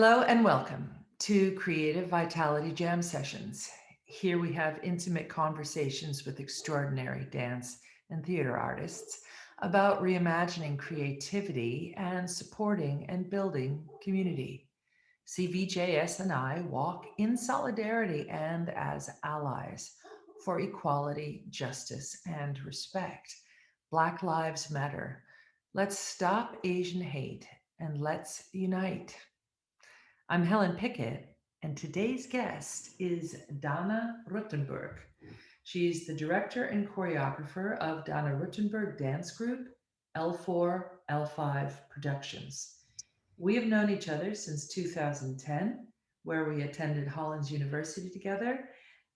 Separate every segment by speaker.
Speaker 1: Hello and welcome to Creative Vitality Jam Sessions. Here we have intimate conversations with extraordinary dance and theater artists about reimagining creativity and supporting and building community. CVJS and I walk in solidarity and as allies for equality, justice, and respect. Black Lives Matter. Let's stop Asian hate and let's unite. I'm Helen Pickett, and today's guest is Dana Ruttenberg. She's the director and choreographer of Dana Ruttenberg Dance Group, L4, L5 Productions. We have known each other since 2010, where we attended Hollins University together.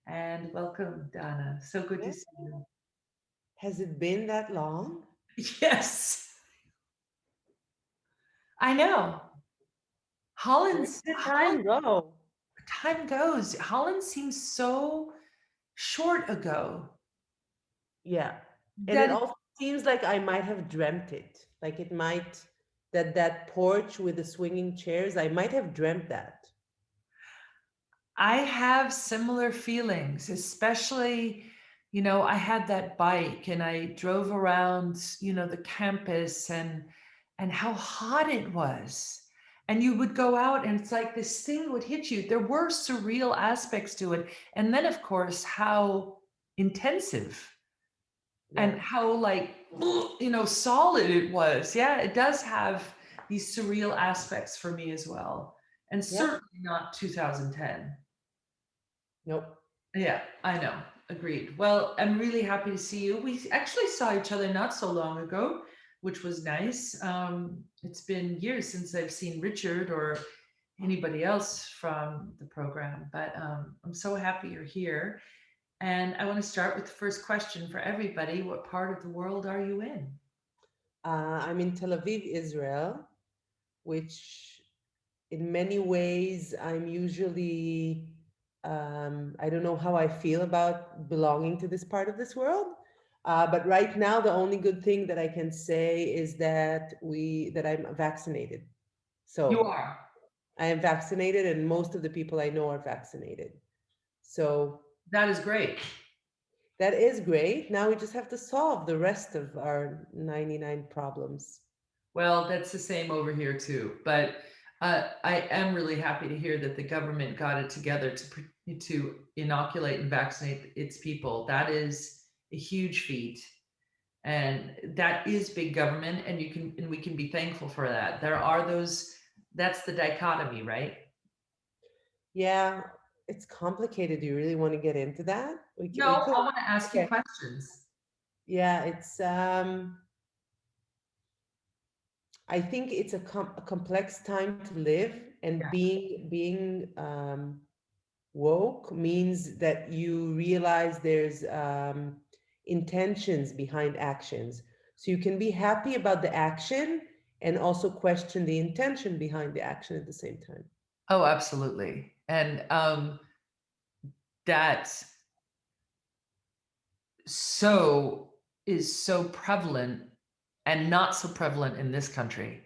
Speaker 1: And welcome, Dana. So good to
Speaker 2: Yeah.
Speaker 1: see you.
Speaker 2: Has it been that long?
Speaker 1: Yes, I know.
Speaker 2: Where
Speaker 1: Hollins,
Speaker 2: did
Speaker 1: Hollins,
Speaker 2: time go?
Speaker 1: time goes. Hollins seems so short ago.
Speaker 2: Yeah. And it
Speaker 1: That
Speaker 2: also seems like I might have dreamt it. Like it might, that porch with the swinging chairs, I might have dreamt that.
Speaker 1: I have similar feelings, especially, I had that bike and I drove around, the campus and how hot it was. And you would go out and it's like this thing would hit you. There were surreal aspects to it. And then of course, how intensive
Speaker 2: Yeah.
Speaker 1: and how like, solid it was. Yeah, it does have these surreal aspects for me as well. And
Speaker 2: Yeah.
Speaker 1: certainly not 2010.
Speaker 2: Nope.
Speaker 1: Yeah, I know. Agreed. Well, I'm really happy to see you. We actually saw each other not so long ago, which was nice. It's been years since I've seen Richard or anybody else from the program, but I'm so happy you're here. And I want to start with the first question for everybody. What part of the world are you in?
Speaker 2: I'm in Tel Aviv, Israel, which in many ways I'm usually, I don't know how I feel about belonging to this part of this world. But right now, the only good thing that I can say is that I'm vaccinated.
Speaker 1: You
Speaker 2: So
Speaker 1: are.
Speaker 2: I am vaccinated, and most of the people I know are vaccinated. So
Speaker 1: That is great.
Speaker 2: that is great. Now we just have to solve the rest of our 99 problems.
Speaker 1: Well, that's the same over here too. But I am really happy to hear that the government got it together to inoculate and vaccinate its people. That is a huge feat, and that is big government. And we can be thankful for that. There are those. That's the dichotomy, right?
Speaker 2: Yeah, it's complicated. Do you really want to get into that? We
Speaker 1: No,
Speaker 2: could.
Speaker 1: I want to ask you
Speaker 2: Okay.
Speaker 1: questions.
Speaker 2: Yeah, it's I think it's a complex time to live, and
Speaker 1: Yeah.
Speaker 2: being woke means that you realize there's intentions behind actions. So you can be happy about the action and also question the intention behind the action at the same time.
Speaker 1: Oh, absolutely. And that so is so prevalent and not so prevalent in this country.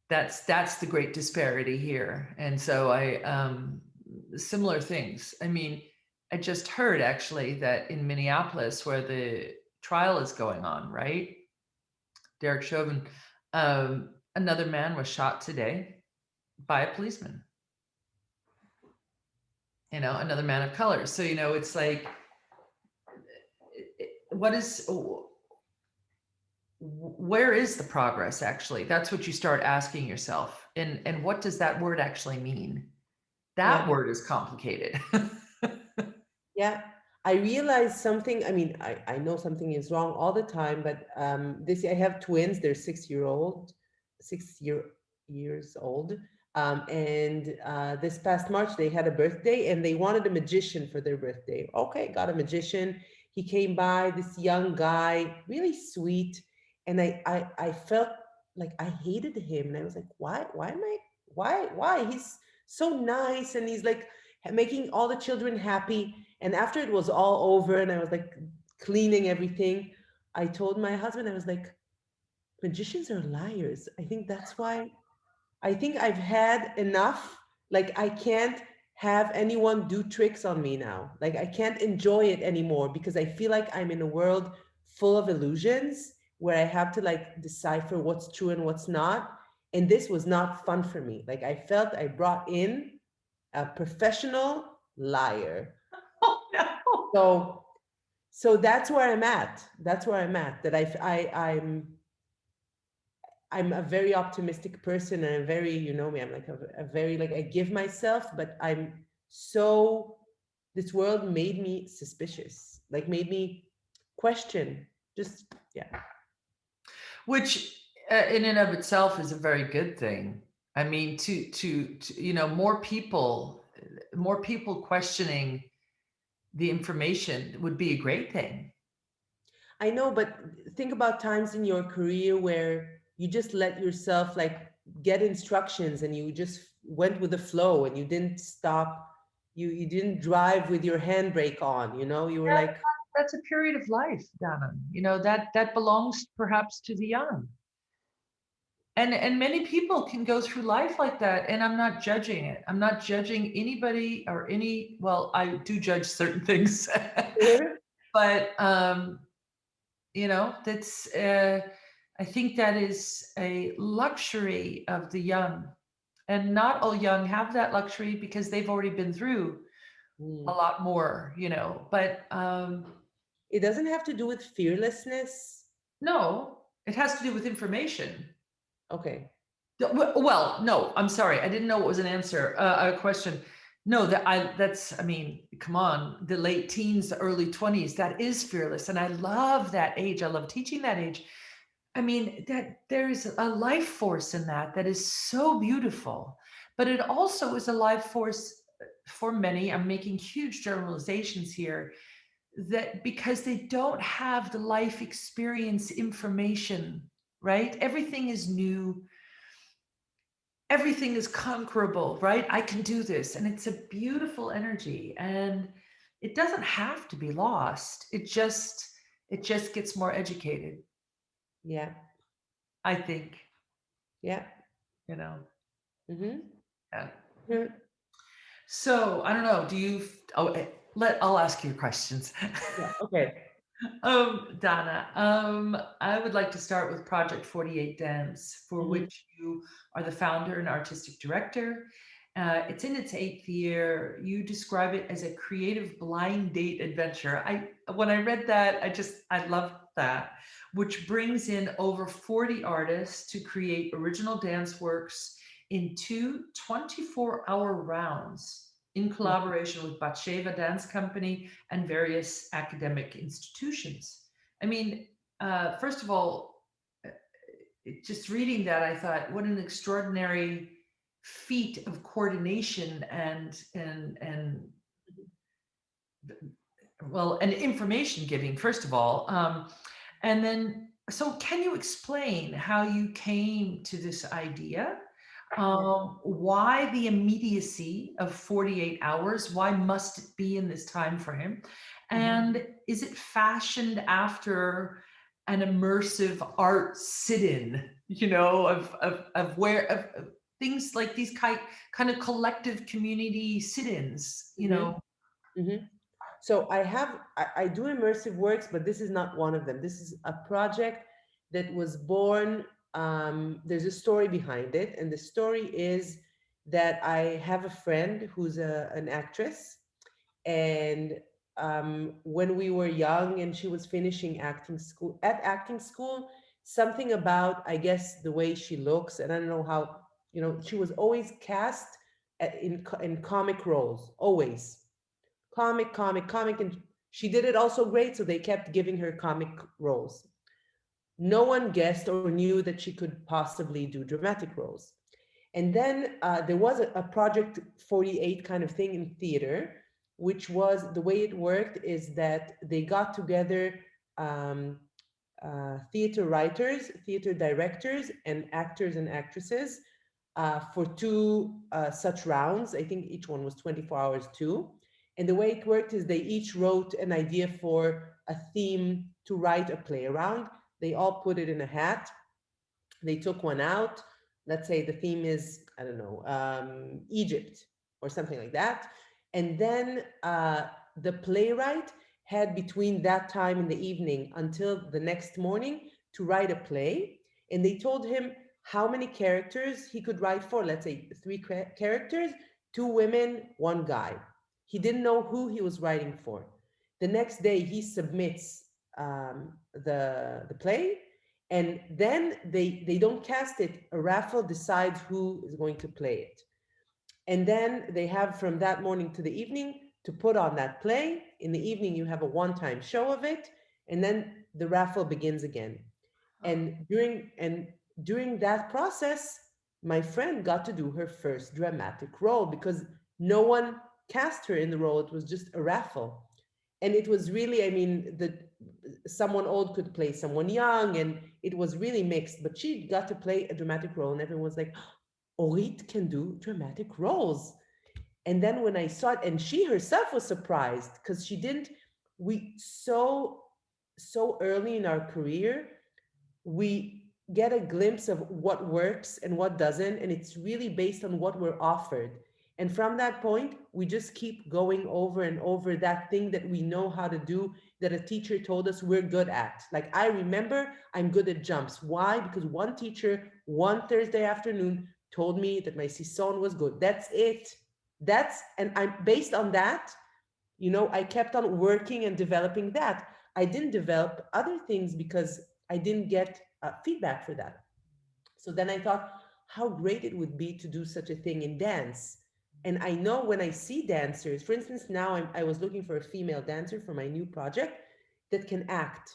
Speaker 1: That's the great disparity here. And so I similar things. I mean, I just heard actually that in Minneapolis where the trial is going on, right? Derek Chauvin, another man was shot today by a policeman. Another man of color. So it's like, what is where is the progress actually? That's what you start asking yourself. And what does that word actually mean? That
Speaker 2: Yeah.
Speaker 1: word is complicated.
Speaker 2: Yeah. I realized something. I mean, I know something is wrong all the time, but this I have twins. They're 6 years old. And this past March, they had a birthday and they wanted a magician for their birthday. Okay, got a magician. He came by, this young guy, really sweet. And I felt like I hated him. And I was like, why am I, why? He's so nice. And he's like making all the children happy. And after it was all over and I was like cleaning everything, I told my husband, I was like, magicians are liars. I think that's why I think I've had enough. Like, I can't have anyone do tricks on me now. Like, I can't enjoy it anymore because I feel like I'm in a world full of illusions where I have to like decipher what's true and what's not. And this was not fun for me. Like, I felt I brought in a professional liar.
Speaker 1: Oh no.
Speaker 2: So, so that's where I'm at. That's where I'm at. That I'm a very optimistic person, and I'm very, you know me, I'm like a very, like, I give myself, but I'm so, this world made me suspicious, like made me question, just, yeah.
Speaker 1: Which in and of itself is a very good thing. I mean, to you know, more people questioning the information would be a great thing.
Speaker 2: I know, but think about times in your career where you just let yourself like get instructions and you just went with the flow and you didn't stop, you didn't drive with your handbrake on, you know, you were
Speaker 1: Yeah,
Speaker 2: like,
Speaker 1: that's a period of life, Dana. You know, that belongs perhaps to the young. And many people can go through life like that, and I'm not judging it. I'm not judging anybody or any, well, I do judge certain things. But you know, that's I think that is a luxury of the young. And not all young have that luxury because they've already been through a
Speaker 2: mm.
Speaker 1: lot more, you know. But
Speaker 2: It doesn't have to do with fearlessness.
Speaker 1: no, it has to do with information.
Speaker 2: Okay.
Speaker 1: Well, no, I'm sorry. I didn't know it was an answer, a question. No, that's, I mean, come on, the late teens, the early 20s, that is fearless. And I love that age. I love teaching that age. I mean, that there is a life force in that that is so beautiful, but it also is a life force for many. I'm making huge generalizations here, that because they don't have the life experience information, right? Everything is new, everything is conquerable, right? I can do this. And it's a beautiful energy. And it doesn't have to be lost. It just gets more educated,
Speaker 2: Yeah.
Speaker 1: I think,
Speaker 2: Yeah.
Speaker 1: you know.
Speaker 2: Mm-hmm.
Speaker 1: Yeah.
Speaker 2: Mm-hmm.
Speaker 1: So I don't know. Do you? Oh, I'll ask you questions.
Speaker 2: Yeah. Okay.
Speaker 1: Donna, I would like to start with Project 48 Dance, for
Speaker 2: Mm-hmm.
Speaker 1: which you are the founder and artistic director. It's in its 8th year. You describe it as a creative blind date adventure. When I read that, I loved that, which brings in over 40 artists to create original dance works in 24-hour rounds in collaboration with Batsheva Dance Company and various academic institutions. I mean, first of all, just reading that, I thought, what an extraordinary feat of coordination and well, and information giving, first of all. And then, so can you explain how you came to this idea?
Speaker 2: Yeah.
Speaker 1: Why the immediacy of 48 hours? Why must it be in this time frame?
Speaker 2: Mm-hmm.
Speaker 1: And is it fashioned after an immersive art sit-in, you know, of where of things like these kind of collective community sit-ins, you
Speaker 2: Mm-hmm.
Speaker 1: know?
Speaker 2: Mm-hmm. So I do immersive works, but this is not one of them. This is a project that was born. There's a story behind it, and the story is that I have a friend who's an actress, and when we were young and she was finishing acting school, something about, I guess, the way she looks, and I don't know how, you know, she was always cast in comic roles, always comic, and she did it also great. So they kept giving her comic roles. No one guessed or knew that she could possibly do dramatic roles. And then there was a Project 48 kind of thing in theater, which was, the way it worked is that they got together theater writers, theater directors, and actors and actresses for two such rounds. I think each one was 24 hours too. And the way it worked is they each wrote an idea for a theme to write a play around. They all put it in a hat. They took one out. Let's say the theme is I don't know, Egypt or something like that. And then the playwright had between that time in the evening until the next morning to write a play. And they told him how many characters he could write for, let's say three characters, two women, one guy. He didn't know who he was writing for. The next day, he submits the play, and then they don't cast it. A raffle decides who is going to play it. And then they have from that morning to the evening to put on that play. In the evening, you have a one-time show of it, and then the raffle begins again. And during that process, my friend got to do her first dramatic role because no one cast her in the role. It was just a raffle. And it was really, I mean, someone old could play someone young, and it was really mixed, but she got to play a dramatic role, and everyone was like, Orit can do dramatic roles. And then when I saw it, and she herself was surprised because she didn't, we so early in our career, we get a glimpse of what works and what doesn't, and it's really based on what we're offered. And from that point, we just keep going over and over that thing that we know how to do, that a teacher told us we're good at. Like, I remember I'm good at jumps. Why? Because one teacher, one Thursday afternoon, told me that my sisson was good. That's it. And I'm based on that, I kept on working and developing that. I didn't develop other things because I didn't get feedback for that. So then I thought how great it would be to do such a thing in dance. And I know when I see dancers, for instance, now I was looking for a female dancer for my new project that can act.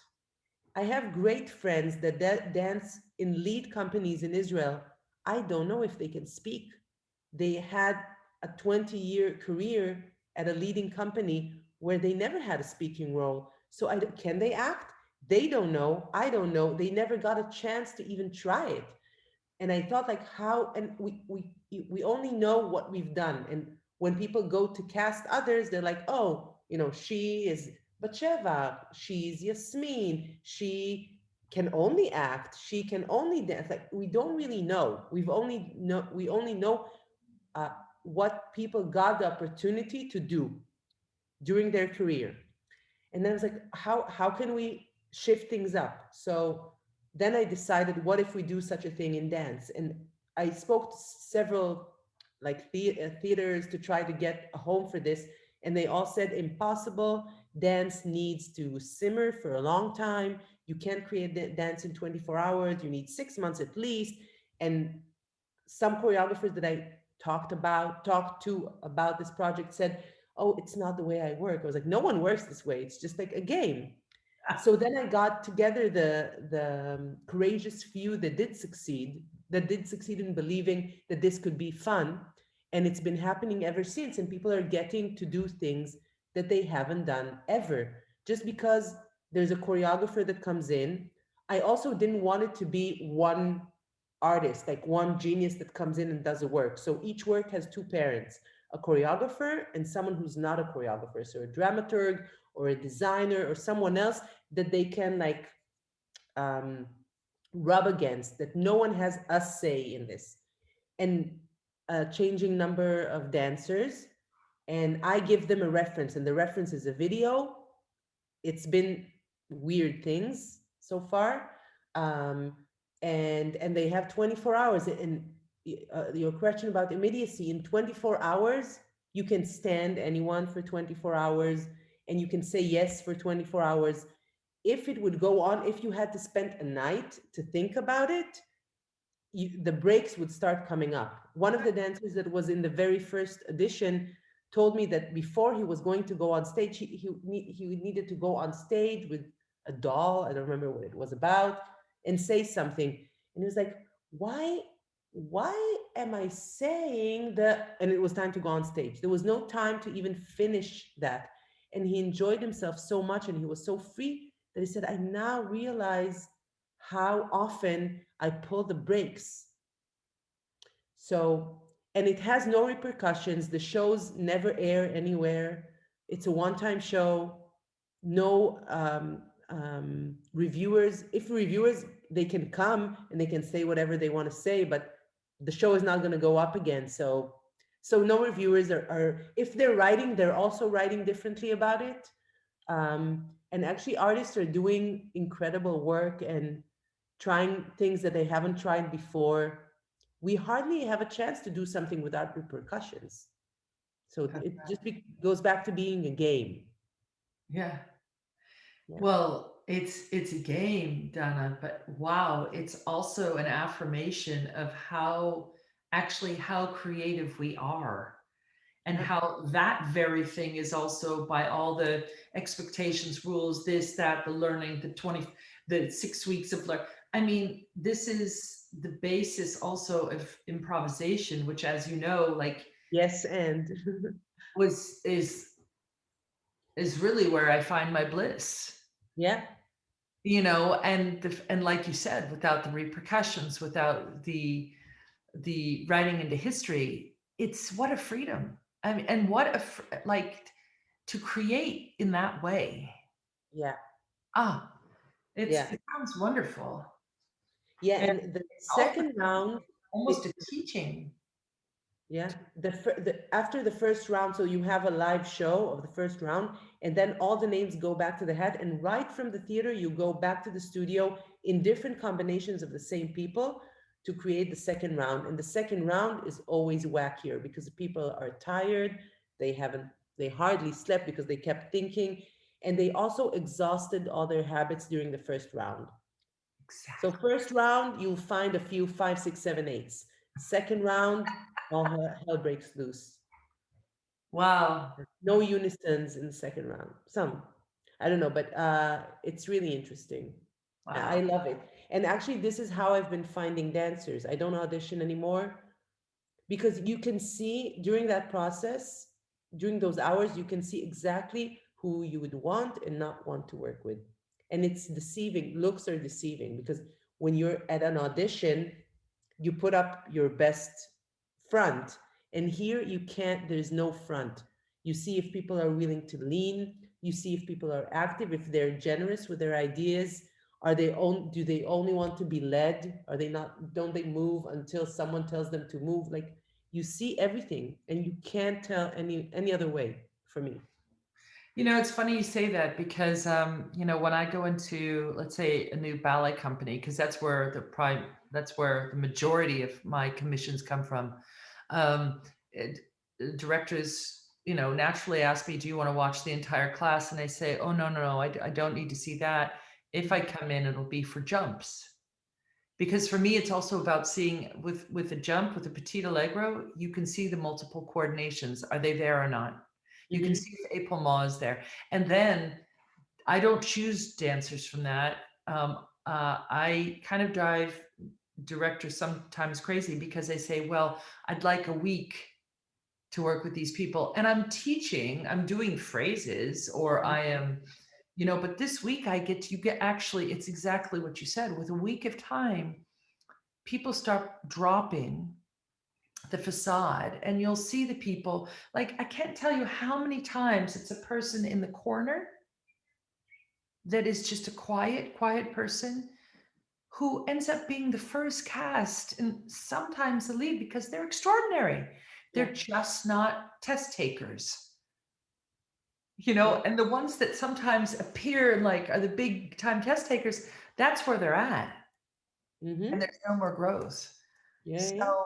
Speaker 2: I have great friends that dance in lead companies in Israel. I don't know if they can speak. They had a 20-year career at a leading company where they never had a speaking role. So can they act? They don't know. I don't know. They never got a chance to even try it. And I thought, like, how, and we only know what we've done. And when people go to cast others, they're like, oh, she is Batsheva, she's Yasmin, she can only act, she can only dance. Like, we don't really know. We only know what people got the opportunity to do during their career. And then I was like, how can we shift things up? So then I decided, what if we do such a thing in dance? And I spoke to several like theaters to try to get a home for this, and they all said impossible. Dance needs to simmer for a long time. You can't create dance in 24 hours. You need 6 months at least. And some choreographers that I talked to about this project said, oh, it's not the way I work. I was like, no one works this way. It's just like a game. So then I got together the courageous few that did succeed in believing that this could be fun. And it's been happening ever since. And people are getting to do things that they haven't done ever. Just because there's a choreographer that comes in. I also didn't want it to be one artist, like one genius that comes in and does the work. So each work has two parents, a choreographer and someone who's not a choreographer. So a dramaturg or a designer or someone else that they can like rub against, that no one has a say in this. And a changing number of dancers. And I give them a reference, and the reference is a video. It's been weird things so far. And they have 24 hours. And your question about immediacy, in 24 hours, you can stand anyone for 24 hours, and you can say yes for 24 hours. If it would go on, if you had to spend a night to think about it, the breaks would start coming up. One of the dancers that was in the very first edition told me that before he was going to go on stage, he needed to go on stage with a doll, I don't remember what it was about, and say something. And he was like, why am I saying that? And it was time to go on stage. There was no time to even finish that. And he enjoyed himself so much, and he was so free that he said, I now realize how often I pull the brakes. So, and it has no repercussions. The shows never air anywhere. It's a one-time show. No reviewers. If reviewers, they can come and they can say whatever they want to say, but the show is not going to go up again. So no reviewers are, if they're writing, they're also writing differently about it. And actually artists are doing incredible work and trying things that they haven't tried before. We hardly have a chance to do something without repercussions. So it just goes back to being a game.
Speaker 1: Yeah.
Speaker 2: Yeah.
Speaker 1: Well, it's a game, Donna, but wow, it's also an affirmation of how creative we are, and
Speaker 2: Yeah.
Speaker 1: how that very thing is also by all the expectations, rules, this, that, the learning, the 6 weeks of learn. I mean, this is the basis also of improvisation, which, as you know, like
Speaker 2: Yes. And
Speaker 1: was is really where I find my bliss.
Speaker 2: yeah.
Speaker 1: And like you said, without the repercussions, without the writing into history, it's what a freedom. I mean, and what like to create in that way.
Speaker 2: Yeah.
Speaker 1: Ah,
Speaker 2: Yeah.
Speaker 1: it sounds wonderful.
Speaker 2: Yeah.
Speaker 1: And
Speaker 2: And the
Speaker 1: also
Speaker 2: second round,
Speaker 1: almost
Speaker 2: it,
Speaker 1: a teaching.
Speaker 2: yeah, after the first round, so you have a live show of the first round, and then all the names go back to the head, and right from the theater, you go back to the studio in different combinations of the same people to create the second round. And the second round is always wackier because the people are tired, they hardly slept because they kept thinking, and they also exhausted all their habits during the first round. So
Speaker 1: Exactly.
Speaker 2: first round, you'll find a few 5, 6, 7, 8s. Second round, all hell breaks loose.
Speaker 1: Wow.
Speaker 2: No unisons in the second round. Some, I don't know, but it's really interesting. I
Speaker 1: Wow.
Speaker 2: love it. And actually, this is how I've been finding dancers. I don't audition anymore because you can see during that process, during those hours, you can see exactly who you would want and not want to work with. And it's deceiving. Looks are deceiving because when you're at an audition, you put up your best front. And here you can't, there's no front. You see if people are willing to lean, you see if people are active, if they're generous with their ideas. Do they only want to be led? Are they not, don't they move until someone tells them to move? Like you see everything and you can't tell any other way for me.
Speaker 1: It's funny you say that because, when I go into, let's say, a new ballet company, because that's where the majority of my commissions come from. Um, it, Directors, naturally ask me, do you want to watch the entire class? And I say, oh, no, no, no, I don't need to see that. If I come in, it'll be for jumps. Because for me, it's also about seeing with a jump, with a petit allegro, you can see the multiple coordinations. Are they there or not? You can
Speaker 2: Mm-hmm.
Speaker 1: see if épaulement is there. And then I don't choose dancers from that. I kind of drive directors sometimes crazy because they say, well, I'd like a week to work with these people. And I'm doing phrases, or I am, but this week actually, it's exactly what you said. With a week of time, people start dropping the facade, and you'll see the people. Like, I can't tell you how many times it's a person in the corner that is just a quiet person who ends up being the first cast and sometimes the lead because they're extraordinary.
Speaker 2: Yeah.
Speaker 1: They're just not test takers,
Speaker 2: Yeah.
Speaker 1: and the ones that sometimes appear and like are the big time test takers, that's where they're at. And
Speaker 2: Mm-hmm.
Speaker 1: there's no more growth.
Speaker 2: Yeah. Yeah.
Speaker 1: So,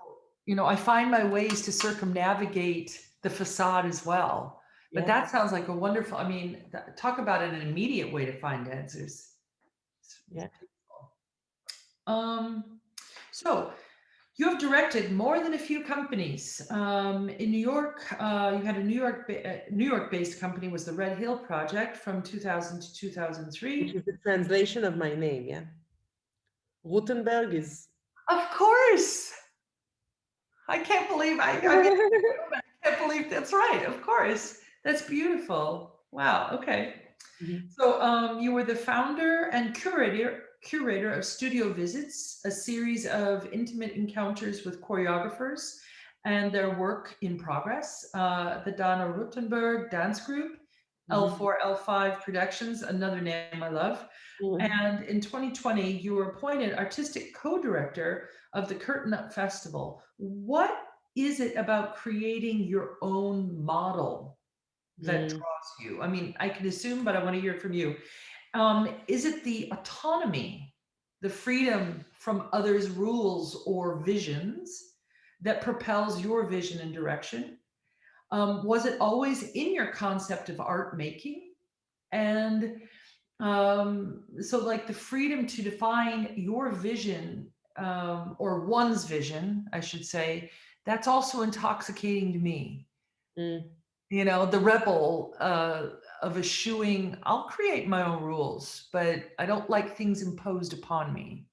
Speaker 1: I find my ways to circumnavigate the facade as well. But
Speaker 2: Yeah.
Speaker 1: that sounds like a wonderful, talk about an immediate way to find answers. It's
Speaker 2: Yeah.
Speaker 1: beautiful. So you have directed more than a few companies. In New York, you had a New York-based company was the Red Hill Project from 2000 to
Speaker 2: Which
Speaker 1: 2003.
Speaker 2: is the translation of my name. Yeah. Ruttenberg is.
Speaker 1: Of course. I can't believe I can't believe that's right. Of course. That's beautiful. Wow. Okay.
Speaker 2: Mhm.
Speaker 1: So you were the founder and curator of Studio Visits, a series of intimate encounters with choreographers and their work in progress, the Donna Ruttenberg Dance Group,
Speaker 2: Mhm.
Speaker 1: L4, L5 Productions, another name I love.
Speaker 2: Mhm.
Speaker 1: And in 2020, you were appointed artistic co-director of the Curtain Up Festival. What is it about creating your own model that
Speaker 2: Mm.
Speaker 1: draws you? I mean, I can assume, but I want to hear from you. Is it the autonomy, the freedom from others' rules or visions that propels your vision and direction? Was it always in your concept of art making? And so, like the freedom to define your vision, or one's vision, I should say, that's also intoxicating to me.
Speaker 2: Mm.
Speaker 1: You know, the rebel of eschewing, I'll create my own rules, but I don't like things imposed upon me.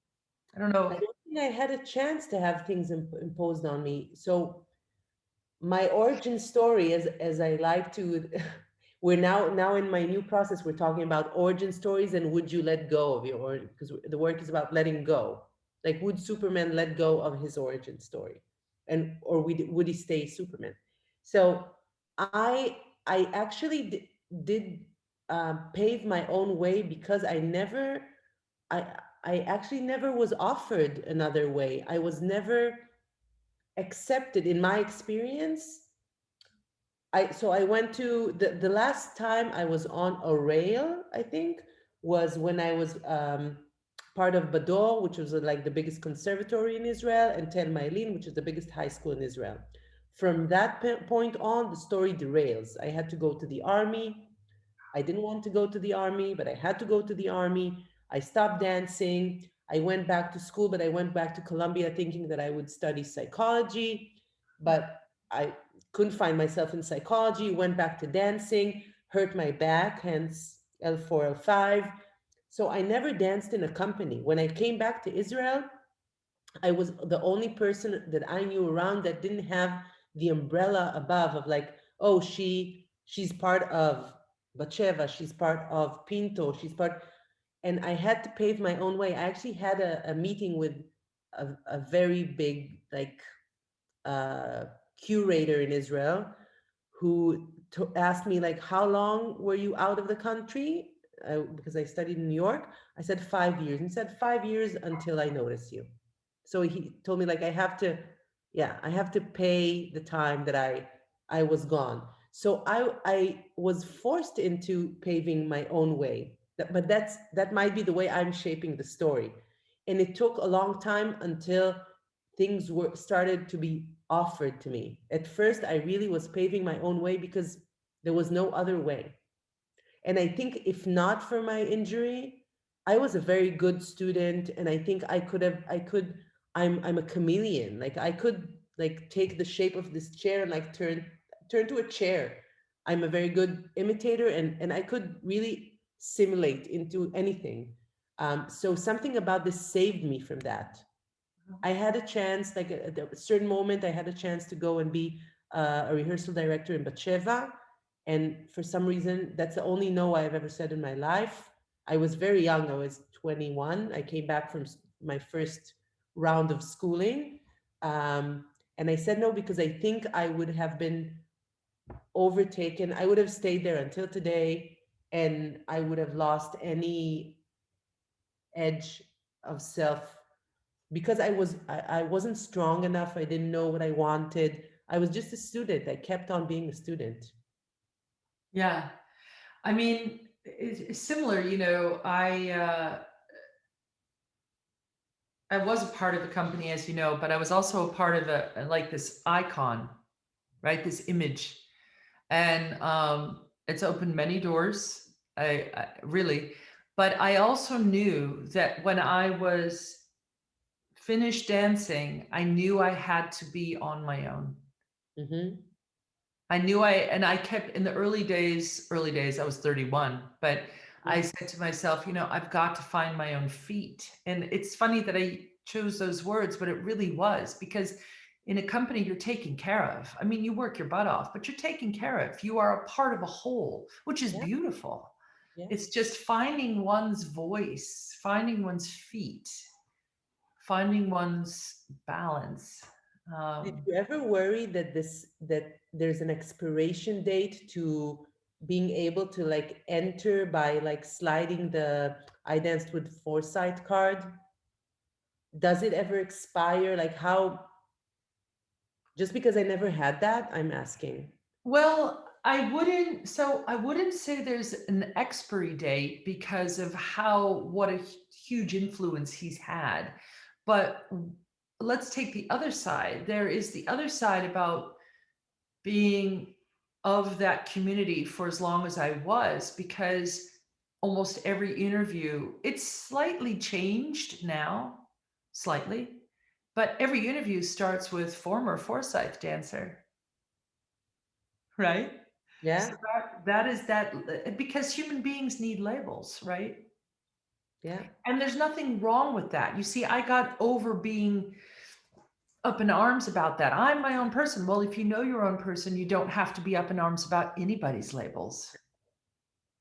Speaker 1: I don't
Speaker 2: I
Speaker 1: know.
Speaker 2: don't think I had a chance to have things imposed on me. So my origin story, as I like to, we're now in my new process. We're talking about origin stories and would you let go of your origin? Because the work is about letting go. Like, would Superman let go of his origin story, and or would he stay Superman? So I I actually did pave my own way because I I actually never was offered another way. I was never accepted in my experience. I went to the last time I was on a rail, I think, was when I was part of Bador, which was like the biggest conservatory in Israel, and Tel Mailin, which is the biggest high school in Israel. From that point on, the story derails. I had to go to the army. I didn't want to go to the army, but I had to go to the army. I stopped dancing. I went back to school, but I went back to Columbia thinking that I would study psychology, but I couldn't find myself in psychology, went back to dancing, hurt my back, hence L4, L5. So I never danced in a company. When I came back to Israel, I was the only person that I knew around that didn't have the umbrella above of like, oh, she's part of Bacheva, she's part of Pinto, she's part, and I had to pave my own way. I actually had a meeting with a very big like uh, curator in Israel who asked me like, how long were you out of the country? Because I studied in New York. I said 5 years, and he said 5 years until I notice you. So he told me like I have to, yeah, I have to pay the time that I was gone. So I was forced into paving my own way. But that might be the way I'm shaping the story. And it took a long time until things were started to be offered to me. At first, I really was paving my own way because there was no other way. And I think if not for my injury, I was a very good student, and I think I'm a chameleon. Like I could like take the shape of this chair and like turn to a chair. I'm a very good imitator, and I could really simulate into anything. So something about this saved me from that. I had a chance, like at a certain moment, I had a chance to go and be a rehearsal director in Batsheva. And for some reason, that's the only no I've ever said in my life. I was very young. I was 21. I came back from my first round of schooling. Um, and I said no because I think I would have been overtaken. I would have stayed there until today, and I would have lost any edge of self because I wasn't strong enough. I didn't know what I wanted. I was just a student. I kept on being a student.
Speaker 1: Yeah. I mean, it's similar, I was a part of a company, as you know, but I was also a part of like this icon, right? This image. And it's opened many doors. I really, but I also knew that when I was finished dancing, I knew I had to be on my own.
Speaker 2: Mm-hmm.
Speaker 1: And I kept in the early days, I was 31, but I said to myself, I've got to find my own feet. And it's funny that I chose those words, but it really was because in a company you're taken care of. I mean, you work your butt off, but you're taken care of. You are a part of a whole, which is
Speaker 2: Yeah,
Speaker 1: beautiful.
Speaker 2: yeah.
Speaker 1: It's just finding one's voice, finding one's feet, finding one's balance.
Speaker 2: Did
Speaker 1: Um,
Speaker 2: you ever worry that there's an expiration date to being able to like enter by like sliding the I danced with foresight card? Does it ever expire? Like how, just because I never had that, I'm asking.
Speaker 1: Well, I wouldn't say there's an expiry date because of what a huge influence he's had. But let's take the other side. There is the other side about being of that community for as long as I was, because almost every interview, it's slightly changed now, slightly, but every interview starts with former Forsyth dancer, right? So
Speaker 2: Yeah,
Speaker 1: that is that, because human beings need labels, right?
Speaker 2: yeah.
Speaker 1: And there's nothing wrong with that. You see, I got over being up in arms about that. I'm my own person. Well, if you know your own person, you don't have to be up in arms about anybody's labels.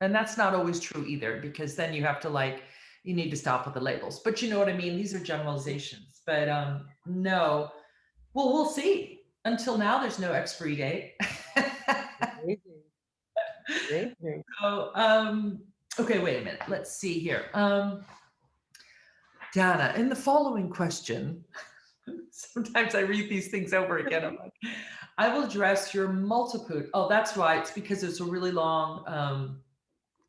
Speaker 1: And that's not always true either, because then you have to you need to stop with the labels. But you know what I mean? These are generalizations. But no. Well, we'll see. Until now, there's no expiry date.
Speaker 2: Amazing. Amazing.
Speaker 1: So, okay, wait a minute. Let's see here. Dana, in the following question, sometimes I read these things over again. I'm like, I will address your multitude. Oh, that's right. It's because it's a really long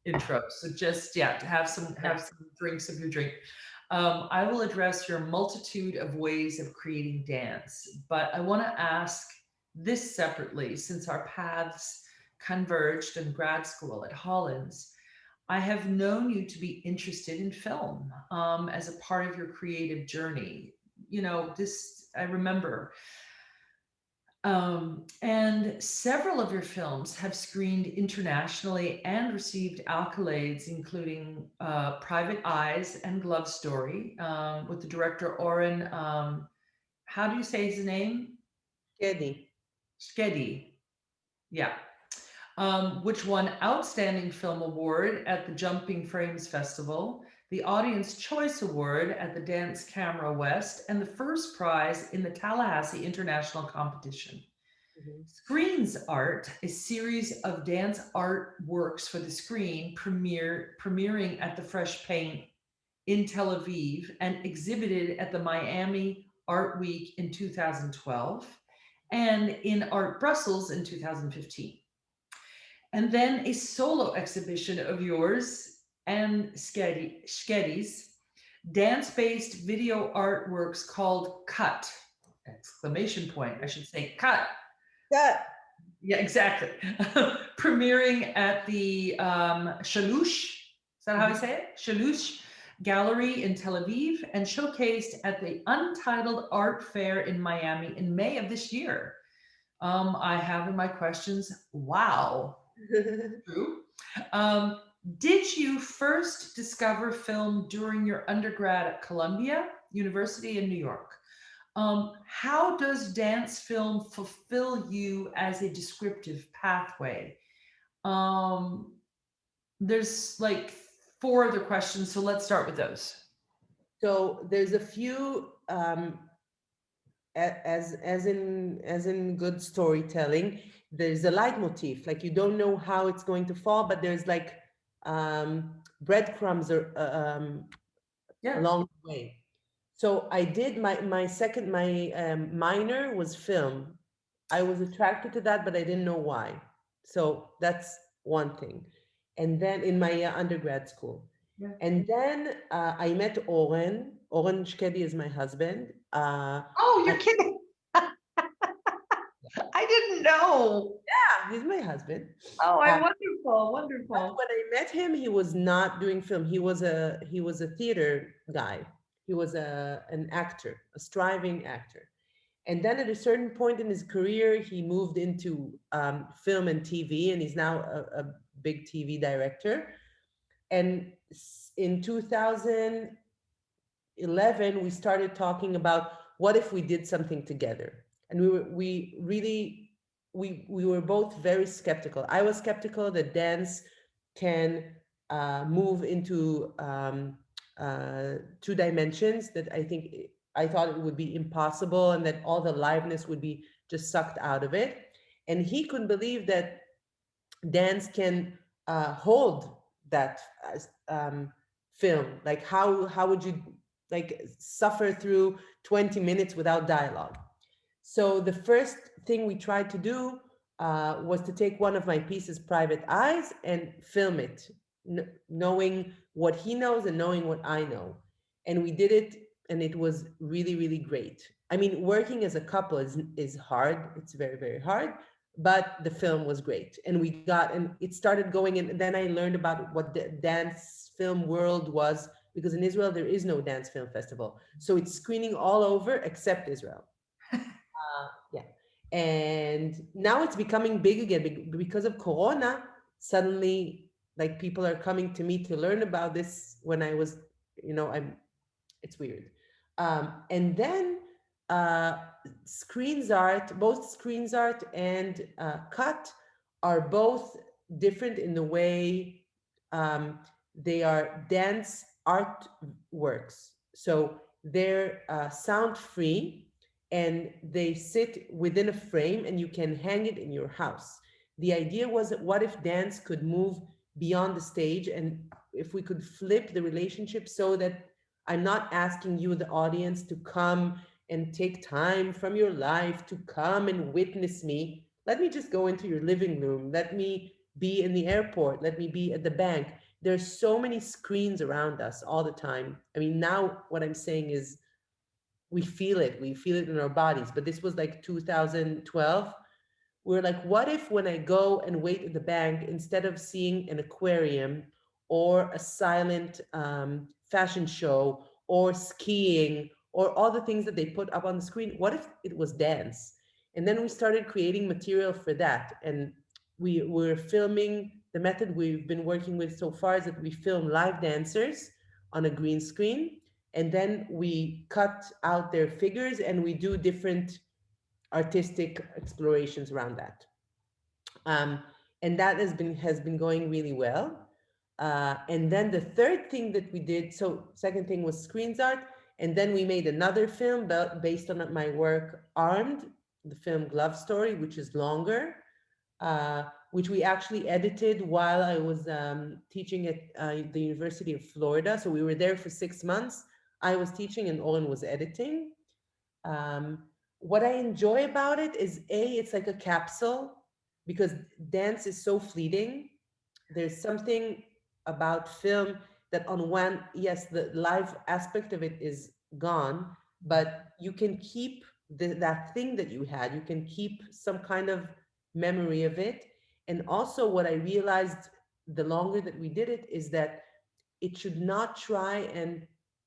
Speaker 1: intro. So just to have some drinks of your drink. I will address your multitude of ways of creating dance, but I want to ask this separately since our paths converged in grad school at Hollins. I have known you to be interested in film as a part of your creative journey. You know, this I remember. And several of your films have screened internationally and received accolades, including Private Eyes and Glove Story with the director Oren. How do you say his name?
Speaker 2: Eddie.
Speaker 1: Skedi. Yeah. Which won Outstanding Film Award at the Jumping Frames Festival, the Audience Choice Award at the Dance Camera West, and the first prize in the Tallahassee International Competition.
Speaker 2: Mhm.
Speaker 1: Screens Art, a series of dance art works for the screen, premiering at the Fresh Paint in Tel Aviv and exhibited at the Miami Art Week in 2012 and in Art Brussels in 2015. And then a solo exhibition of yours and Skedi's dance-based video artworks called Cut! Exclamation point. I should say Cut.
Speaker 2: Yeah.
Speaker 1: Yeah, exactly. Premiering at the Shalush, is that how I say it? Shalush Gallery in Tel Aviv and showcased at the Untitled Art Fair in Miami in May of this year. I have in my questions, wow, true. Did you first discover film during your undergrad at Columbia University in New York? How does dance film fulfill you as a descriptive pathway? Um, there's like four other questions, so let's start with those.
Speaker 2: So there's a few as in good storytelling, there's a leitmotif. Like you don't know how it's going to fall, but there's like breadcrumbs or
Speaker 1: Yeah.
Speaker 2: along the way. So I did my second minor was film. I was attracted to that, but I didn't know why. So that's one thing. And then in my undergrad school,
Speaker 1: Yeah.
Speaker 2: and then I met Oren. Oren Shkedi is my husband.
Speaker 1: Oh, you're kidding. I didn't know.
Speaker 2: Yeah, he's my husband.
Speaker 1: Oh,
Speaker 2: Uh,
Speaker 1: I'm wonderful,
Speaker 2: but
Speaker 1: wonderful.
Speaker 2: when I met him, he was not doing film. He was a theater guy. He was an actor, a striving actor. And then at a certain point in his career, he moved into film and TV, and he's now a big TV director. And in 2011, we started talking about what if we did something together. And we were both very skeptical. I was skeptical that dance can move into two dimensions, that I thought it would be impossible, and that all the liveness would be just sucked out of it. And he couldn't believe that dance can hold that film. Like how would you like suffer through 20 minutes without dialogue? So the first thing we tried to do was to take one of my pieces, Private Eyes, and film it, knowing what he knows and knowing what I know. And we did it, and it was really, really great. I mean, working as a couple is hard. It's very, very hard. But the film was great, and and it started going in. And then I learned about what the dance film world was, because in Israel there is no dance film festival, so it's screening all over except Israel. Yeah. And now it's becoming big again because of Corona. Suddenly, like people are coming to me to learn about this when I was, it's weird. And then uh, screens art, both screens art and cut are both different in the way um, they are dance art works. So they're sound free, and they sit within a frame, and you can hang it in your house. The idea was that what if dance could move beyond the stage, and if we could flip the relationship so that I'm not asking you, the audience, to come and take time from your life to come and witness me. Let me just go into your living room. Let me be in the airport. Let me be at the bank. There's so many screens around us all the time. I mean, now what I'm saying is we feel it. We feel it in our bodies. But this was like 2012. We're like, what if when I go and wait at the bank, instead of seeing an aquarium or a silent fashion show or skiing or all the things that they put up on the screen, what if it was dance? And then we started creating material for that. And we were filming. The method we've been working with so far is that we film live dancers on a green screen, and then we cut out their figures and we do different artistic explorations around that. Um, and that has been going really well. And then the third thing that we did, so second thing was screens art, and then we made another film based on my work, Armed, the film Glove Story, which is longer, which we actually edited while I was teaching at the University of Florida. So we were there for 6 months. I was teaching and Owen was editing. Um, what I enjoy about it is it's like a capsule, because dance is so fleeting. There's something about film that on one, yes, the live aspect of it is gone, but you can keep that thing that you had. You can keep some kind of memory of it. And also what I realized the longer that we did it is that it should not try and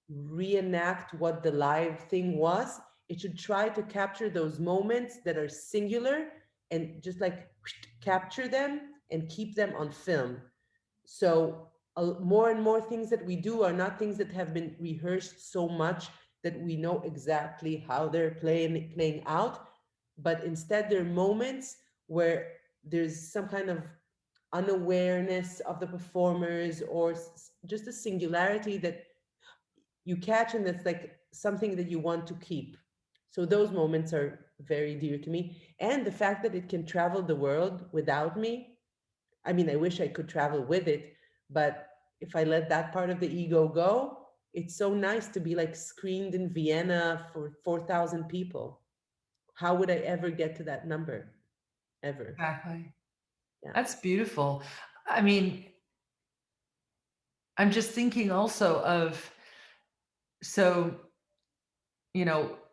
Speaker 2: reenact what the live thing was. It should try to capture those moments that are singular and just like capture them and keep them on film. So more and more things that we do are not things that have been rehearsed so much that we know exactly how they're playing out, but instead they're moments where there's some kind of unawareness of the performers, or just a singularity that you catch, and that's like something that you want to keep. So those moments are very dear to me, and the fact that it can travel the world without me. I mean, I wish I could travel with it, but if I let that part of the ego go, it's so nice to be like screened in Vienna for 4,000 people. How would I ever get to that number? Ever.
Speaker 1: Exactly.
Speaker 2: Yeah.
Speaker 1: That's beautiful. I mean, I'm just thinking also of, so,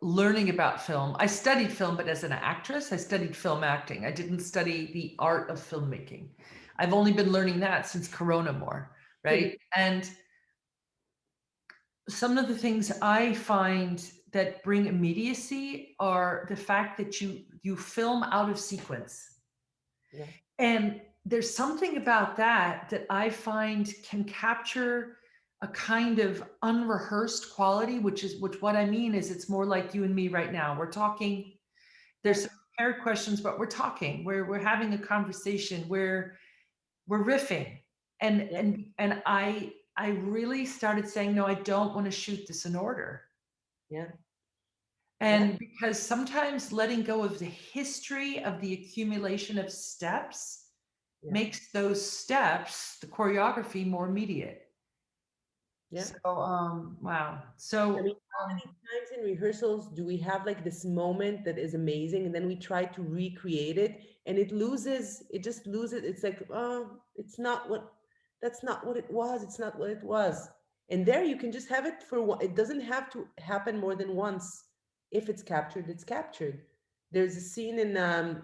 Speaker 1: learning about film. I studied film, but as an actress, I studied film acting. I didn't study the art of filmmaking. I've only been learning that since Corona more, right? And some of the things I find that bring immediacy are the fact that you film out of sequence.
Speaker 2: Yeah.
Speaker 1: And there's something about that I find can capture a kind of unrehearsed quality, which what I mean is it's more like you and me right now. We're talking, there's some prepared questions, but we're talking, we're having a conversation, we're riffing. And
Speaker 2: Yeah.
Speaker 1: and I really started saying, no, I don't want to shoot this in order.
Speaker 2: Yeah.
Speaker 1: And because sometimes letting go of the history of the accumulation of steps
Speaker 2: Yeah.
Speaker 1: makes those steps, the choreography, more immediate.
Speaker 2: Yeah.
Speaker 1: So, wow.
Speaker 2: I
Speaker 1: So,
Speaker 2: mean, how many times in rehearsals do we have like this moment that is amazing and then we try to recreate it and it just loses. It's like, oh, that's not what it was. It's not what it was. And there you can just have it for one. It doesn't have to happen more than once. If it's captured, it's captured. There's a scene in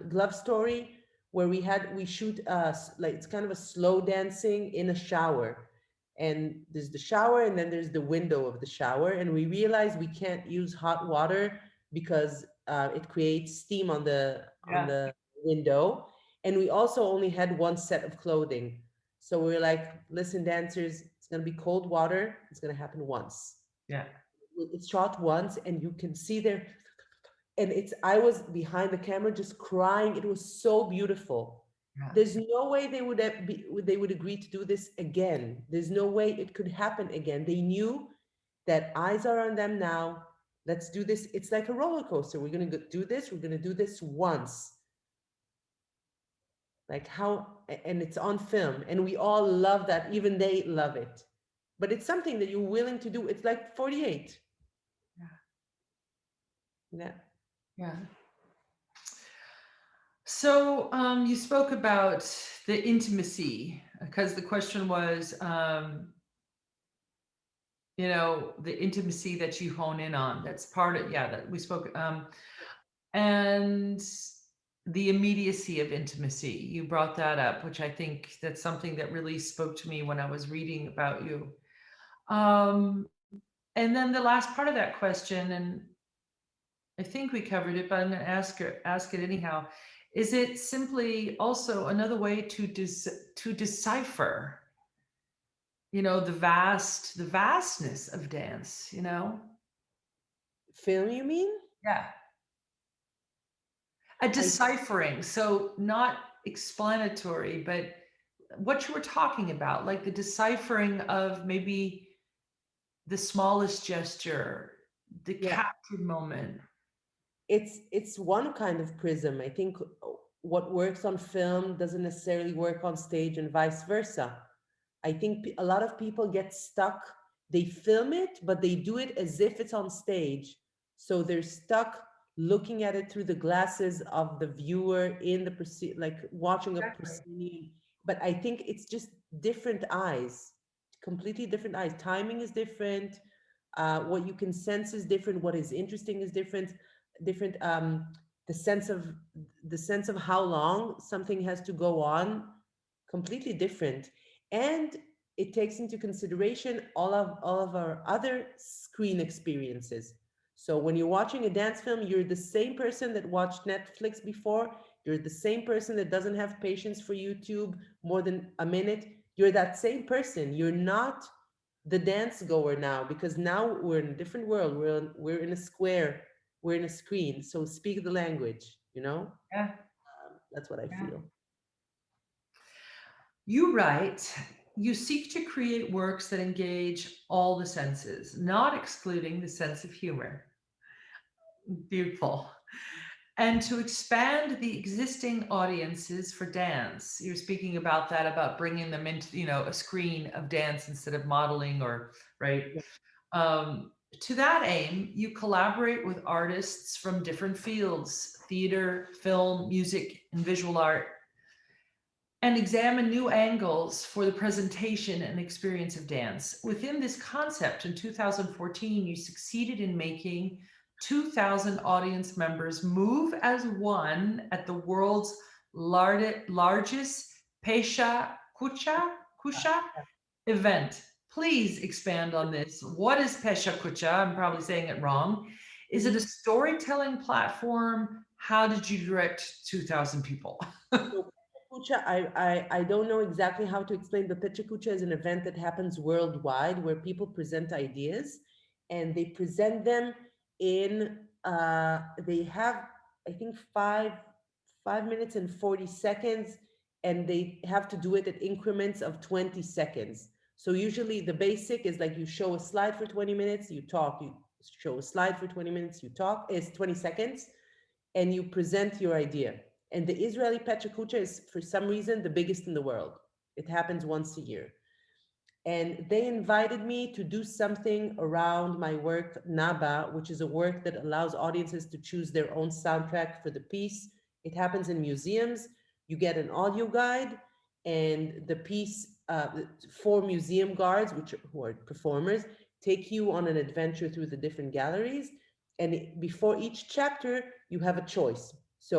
Speaker 2: Glove Story where we shoot like it's kind of a slow dancing in a shower, and there's the shower and then there's the window of the shower, and we realize we can't use hot water because it creates steam on
Speaker 1: yeah,
Speaker 2: the window, and we also only had one set of clothing, so we're like, listen dancers, it's going to be cold water, it's going to happen once.
Speaker 1: yeah,
Speaker 2: It's shot once and you can see there, and it's I was behind the camera just crying. It was so beautiful.
Speaker 1: yeah,
Speaker 2: There's no way they would agree to do this again. There's no way it could happen again. They knew that eyes are on them now. Let's do this. It's like a roller coaster. We're gonna do this. We're gonna do this once. Like how, and it's on film, and we all love that. Even they love it. But it's something that you're willing to do. It's like 48.
Speaker 1: yeah,
Speaker 2: Yeah.
Speaker 1: yeah. So, you spoke about the intimacy because the question was, the intimacy that you hone in on. That's part of, yeah, that we spoke, and the immediacy of intimacy. You brought that up, which I think that's something that really spoke to me when I was reading about you. Um, and then the last part of that question, and I think we covered it, but I'm going to ask it anyhow. Is it simply also another way to decipher, the vastness of dance,
Speaker 2: Film, you mean?
Speaker 1: Yeah. A
Speaker 2: I
Speaker 1: deciphering, so not explanatory, but what you were talking about, like the deciphering of maybe the smallest gesture, the
Speaker 2: yeah.
Speaker 1: captured moment.
Speaker 2: It's one kind of prism. I think what works on film doesn't necessarily work on stage and vice versa. I think a lot of people get stuck. They film it, but they do it as if it's on stage. So they're stuck looking at it through the glasses of the viewer in the like watching a
Speaker 1: Exactly.
Speaker 2: proscenium. But I think it's just different eyes, completely different eyes. Timing is different. What you can sense is different. What is interesting is different. Different. The sense of how long something has to go on, completely different, and it takes into consideration all of our other screen experiences. So when you're watching a dance film, you're the same person that watched Netflix before, you're the same person that doesn't have patience for YouTube more than a minute. You're that same person. You're not the dance goer now, because now we're in a different world. We're in a square, we're in a screen, so speak the language,
Speaker 1: Yeah.
Speaker 2: that's what I
Speaker 1: Yeah.
Speaker 2: feel.
Speaker 1: You write, you seek to create works that engage all the senses, not excluding the sense of humor. Beautiful. And to expand the existing audiences for dance. You're speaking about that, about bringing them into, a screen of dance instead of modeling or, right?
Speaker 2: Yeah.
Speaker 1: To that aim, you collaborate with artists from different fields, theater, film, music, and visual art, and examine new angles for the presentation and experience of dance. Within this concept, in 2014, you succeeded in making 2,000 audience members move as one at the world's largest Pesha Kucha event. Please expand on this. What is Pesha Kucha? I'm probably saying it wrong. Is it a
Speaker 2: Mhm.
Speaker 1: storytelling platform? How did you direct 2,000 people?
Speaker 2: So Kucha, I don't know exactly how to explain, but Pecha Kucha is an event that happens worldwide where people present ideas and they present them in they have, I think, 5 minutes and 40 seconds, and they have to do it at increments of 20 seconds. So usually the basic is like you show a slide for 20 minutes, you talk, you show a slide for 20 minutes, you talk, it's 20 seconds, and you present your idea. And the Israeli Petra Kucha is, for some reason, the biggest in the world. It happens once a year. And they invited me to do something around my work, Naba, which is a work that allows audiences to choose their own soundtrack for the piece. It happens in museums. You get an audio guide, and the piece, 4 museum guards, who are performers, take you on an adventure through the different galleries. And before each chapter, you have a choice. So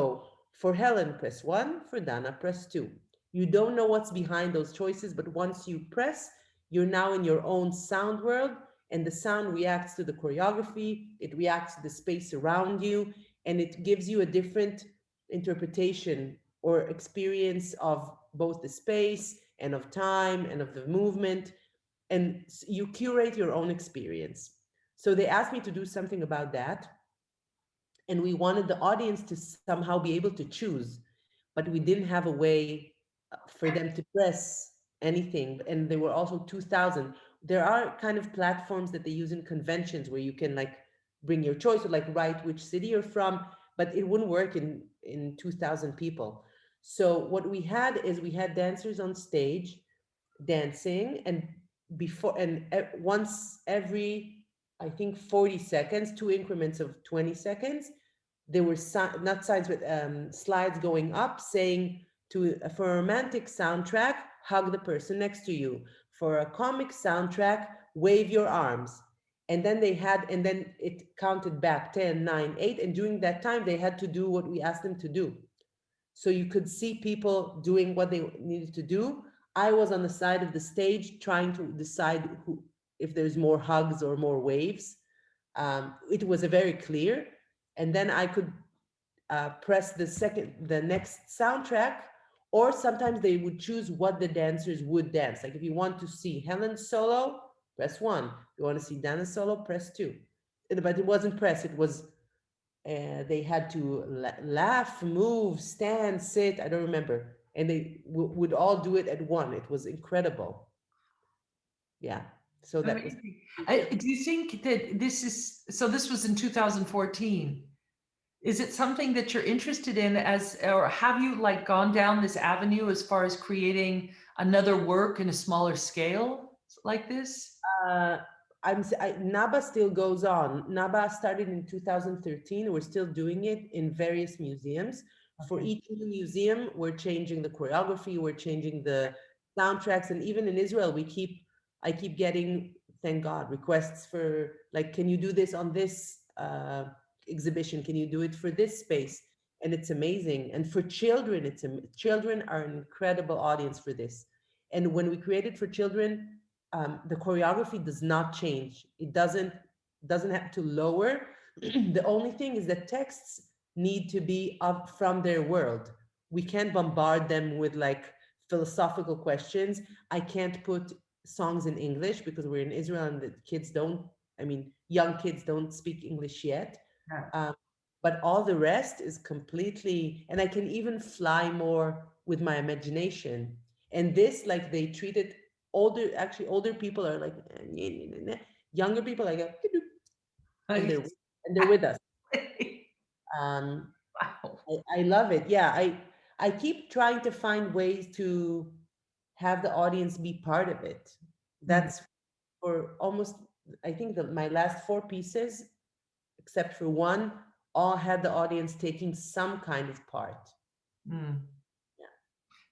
Speaker 2: for Helen, press 1, for Dana, press 2. You don't know what's behind those choices, but once you press, you're now in your own sound world, and the sound reacts to the choreography, it reacts to the space around you, and it gives you a different interpretation or experience of both the space and of time and of the movement, and you curate your own experience. So they asked me to do something about that, and we wanted the audience to somehow be able to choose, but we didn't have a way for them to press anything. And there were also 2000. There are kind of platforms that they use in conventions where you can like bring your choice or like write which city you're from, but it wouldn't work in 2000 people. So what we had is we had dancers on stage dancing, and once every, I think, 40 seconds, 2 increments of 20 seconds, there were not signs, but slides going up saying, for a romantic soundtrack, hug the person next to you. For a comic soundtrack, wave your arms. And then it counted back 10, 9, 8. And during that time, they had to do what we asked them to do. So you could see people doing what they needed to do. I was on the side of the stage trying to decide if there's more hugs or more waves. It was a very clear. And then I could press the next soundtrack, or sometimes they would choose what the dancers would dance. Like if you want to see Helen's solo, press 1. If you want to see Dana's solo, press 2. But it wasn't press, it was, they had to laugh, move, stand, sit, I don't remember. And they would all do it at 1. It was incredible. Yeah. So that was.
Speaker 1: Do you think that this was in 2014? Is it something that you're interested in, or have you like gone down this avenue as far as creating another work in a smaller scale like this?
Speaker 2: NABA still goes on. NABA started in 2013. We're still doing it in various museums. Okay. For each new museum, we're changing the choreography, we're changing the soundtracks, and even in Israel, I keep getting, thank God, requests for like, can you do this on this exhibition? Can you do it for this space? And it's amazing. And for children, children are an incredible audience for this. And when we create it for children, the choreography does not change. It doesn't have to lower. The only thing is that texts need to be up from their world. We can't bombard them with like philosophical questions. I can't put songs in English because we're in Israel and the kids young kids don't speak English yet. Yeah. But all the rest is completely, and I can even fly more with my imagination. And this, like, they treat it, older people are like, younger people are like, and they're with us. Wow. I love it. Yeah, I keep trying to find ways to have the audience be part of it. That's for almost, I think that my last 4 pieces, except for one, all had the audience taking some kind of part.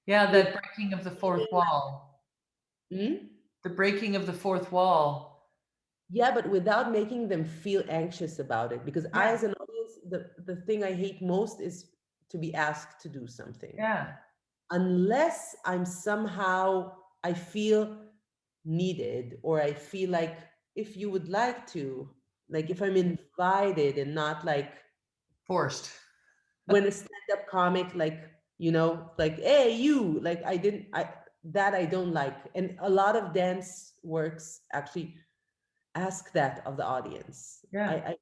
Speaker 1: Yeah, the breaking of the fourth wall. The breaking of the fourth wall.
Speaker 2: Yeah, but without making them feel anxious about it. Because I, as an audience, the thing I hate most is to be asked to do something.
Speaker 1: Yeah.
Speaker 2: Unless I feel needed, or I feel like, if you would like to, like if I'm invited and not like
Speaker 1: forced.
Speaker 2: When a stand-up comic, like, like, hey, you, like, I don't like. And a lot of dance works actually ask that of the audience. Yeah. I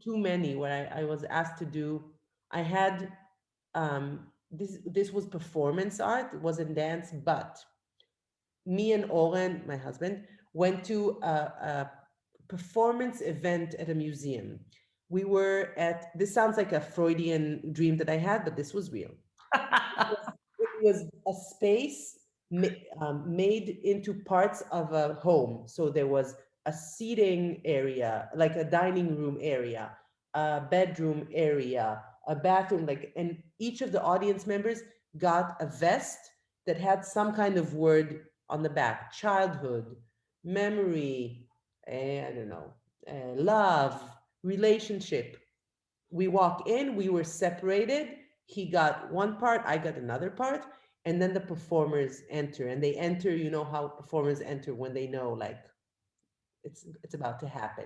Speaker 2: too many where I was asked to do, I had, this was performance art, it wasn't dance, but me and Oren, my husband, went to a performance event at a museum. We were this sounds like a Freudian dream that I had, but this was real. It was a space made into parts of a home. So there was a seating area, like a dining room area, a bedroom area, a bathroom, like, and each of the audience members got a vest that had some kind of word on the back: childhood, memory, I don't know, love, relationship. We walk in, we were separated. He got one part, I got another part, and then the performers enter. And they enter, you know how performers enter when they know like it's about to happen.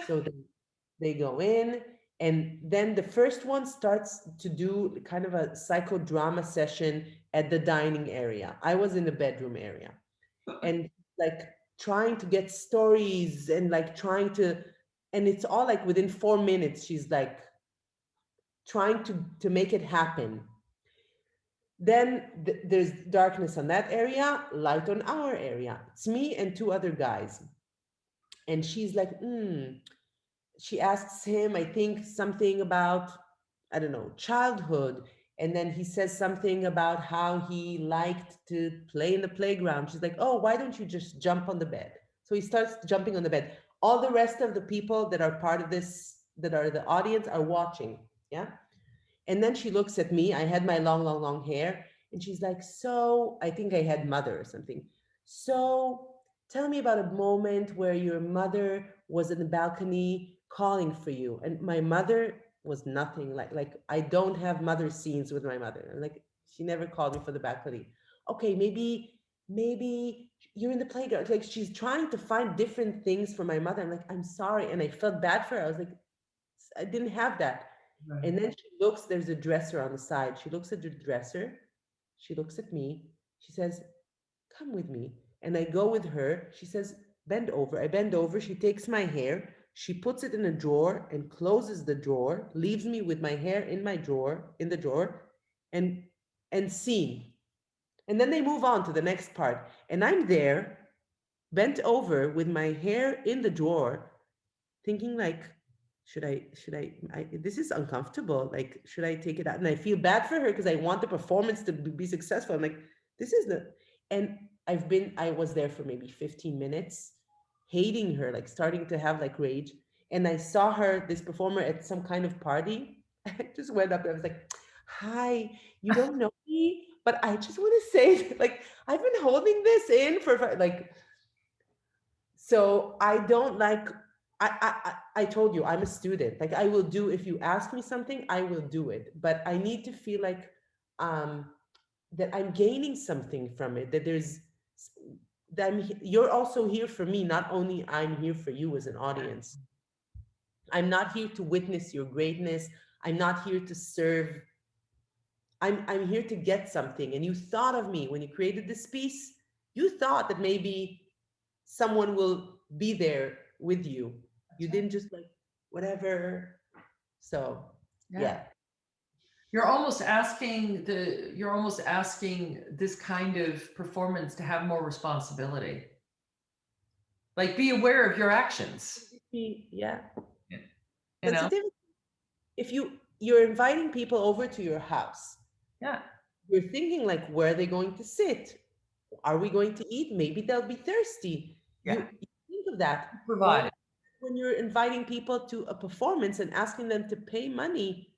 Speaker 2: So they go in, and then the first one starts to do kind of a psychodrama session at the dining area. I was in the bedroom area, and like trying to get stories and like trying to, and it's all like within 4 minutes she's like trying to make it happen. Then there's darkness on that area, light on our area. It's me and two other guys. And she's like, she asks him, I think, something about, I don't know, childhood. And then he says something about how he liked to play in the playground. She's like, oh, why don't you just jump on the bed? So he starts jumping on the bed. All the rest of the people that are part of this, that are the audience, are watching. Yeah. And then she looks at me. I had my long, long, long hair. And she's like, so I think I had mother or something. So tell me about a moment where your mother was in the balcony calling for you. And my mother was nothing like I don't have mother scenes with my mother. Like she never called me for the balcony. Okay, maybe you're in the playground. Like she's trying to find different things for my mother. I'm like, I'm sorry. And I felt bad for her. I was like, I didn't have that.
Speaker 1: Right.
Speaker 2: And then she looks, there's a dresser on the side. She looks at the dresser. She looks at me. She says, come with me. And I go with her. She says, bend over. I bend over. She takes my hair. She puts it in a drawer and closes the drawer, leaves me with my hair in my drawer, in the drawer, and scene. And then they move on to the next part. And I'm there, bent over with my hair in the drawer, thinking like, this is uncomfortable. Like, should I take it out? And I feel bad for her because I want the performance to be successful. I'm like, this is the, and I was there for maybe 15 minutes, hating her, like starting to have like rage. And I saw her, this performer, at some kind of party. I just went up there. I was like, hi, you don't know me, but I just want to say, like, I've been holding this in for like, so I don't like, I told you I'm a student. Like I will do, if you ask me something, I will do it. But I need to feel like that I'm gaining something from it, that there's that you're also here for me, not only I'm here for you as an audience. I'm not here to witness your greatness. I'm not here to serve. I'm here to get something. And you thought of me when you created this piece. You thought that maybe someone will be there with you. You didn't just like whatever. So yeah.
Speaker 1: You're almost asking this kind of performance to have more responsibility. Like be aware of your actions.
Speaker 2: Yeah.
Speaker 1: You know?
Speaker 2: Sensitivity. If you're inviting people over to your house.
Speaker 1: Yeah.
Speaker 2: You're thinking like, where are they going to sit? Are we going to eat? Maybe they'll be thirsty.
Speaker 1: Yeah.
Speaker 2: You think of that.
Speaker 1: Provide.
Speaker 2: When you're inviting people to a performance and asking them to pay money,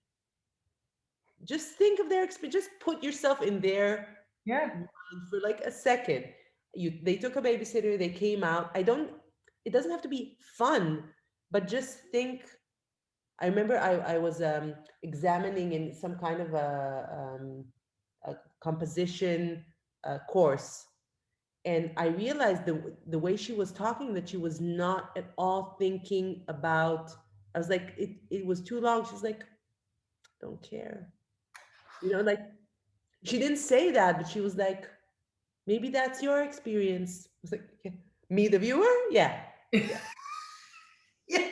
Speaker 2: just think of their experience. Just put yourself in their mind for like a second. They took a babysitter, they came out. It doesn't have to be fun, but just think. I remember I was examining in some kind of a composition course, and I realized the way she was talking, that she was not at all thinking about. I was like, it was too long. She's like, don't care, like she didn't say that, but she was like, maybe that's your experience. I was like, yeah. Me, the viewer, yeah.
Speaker 1: Yeah.
Speaker 2: Yeah.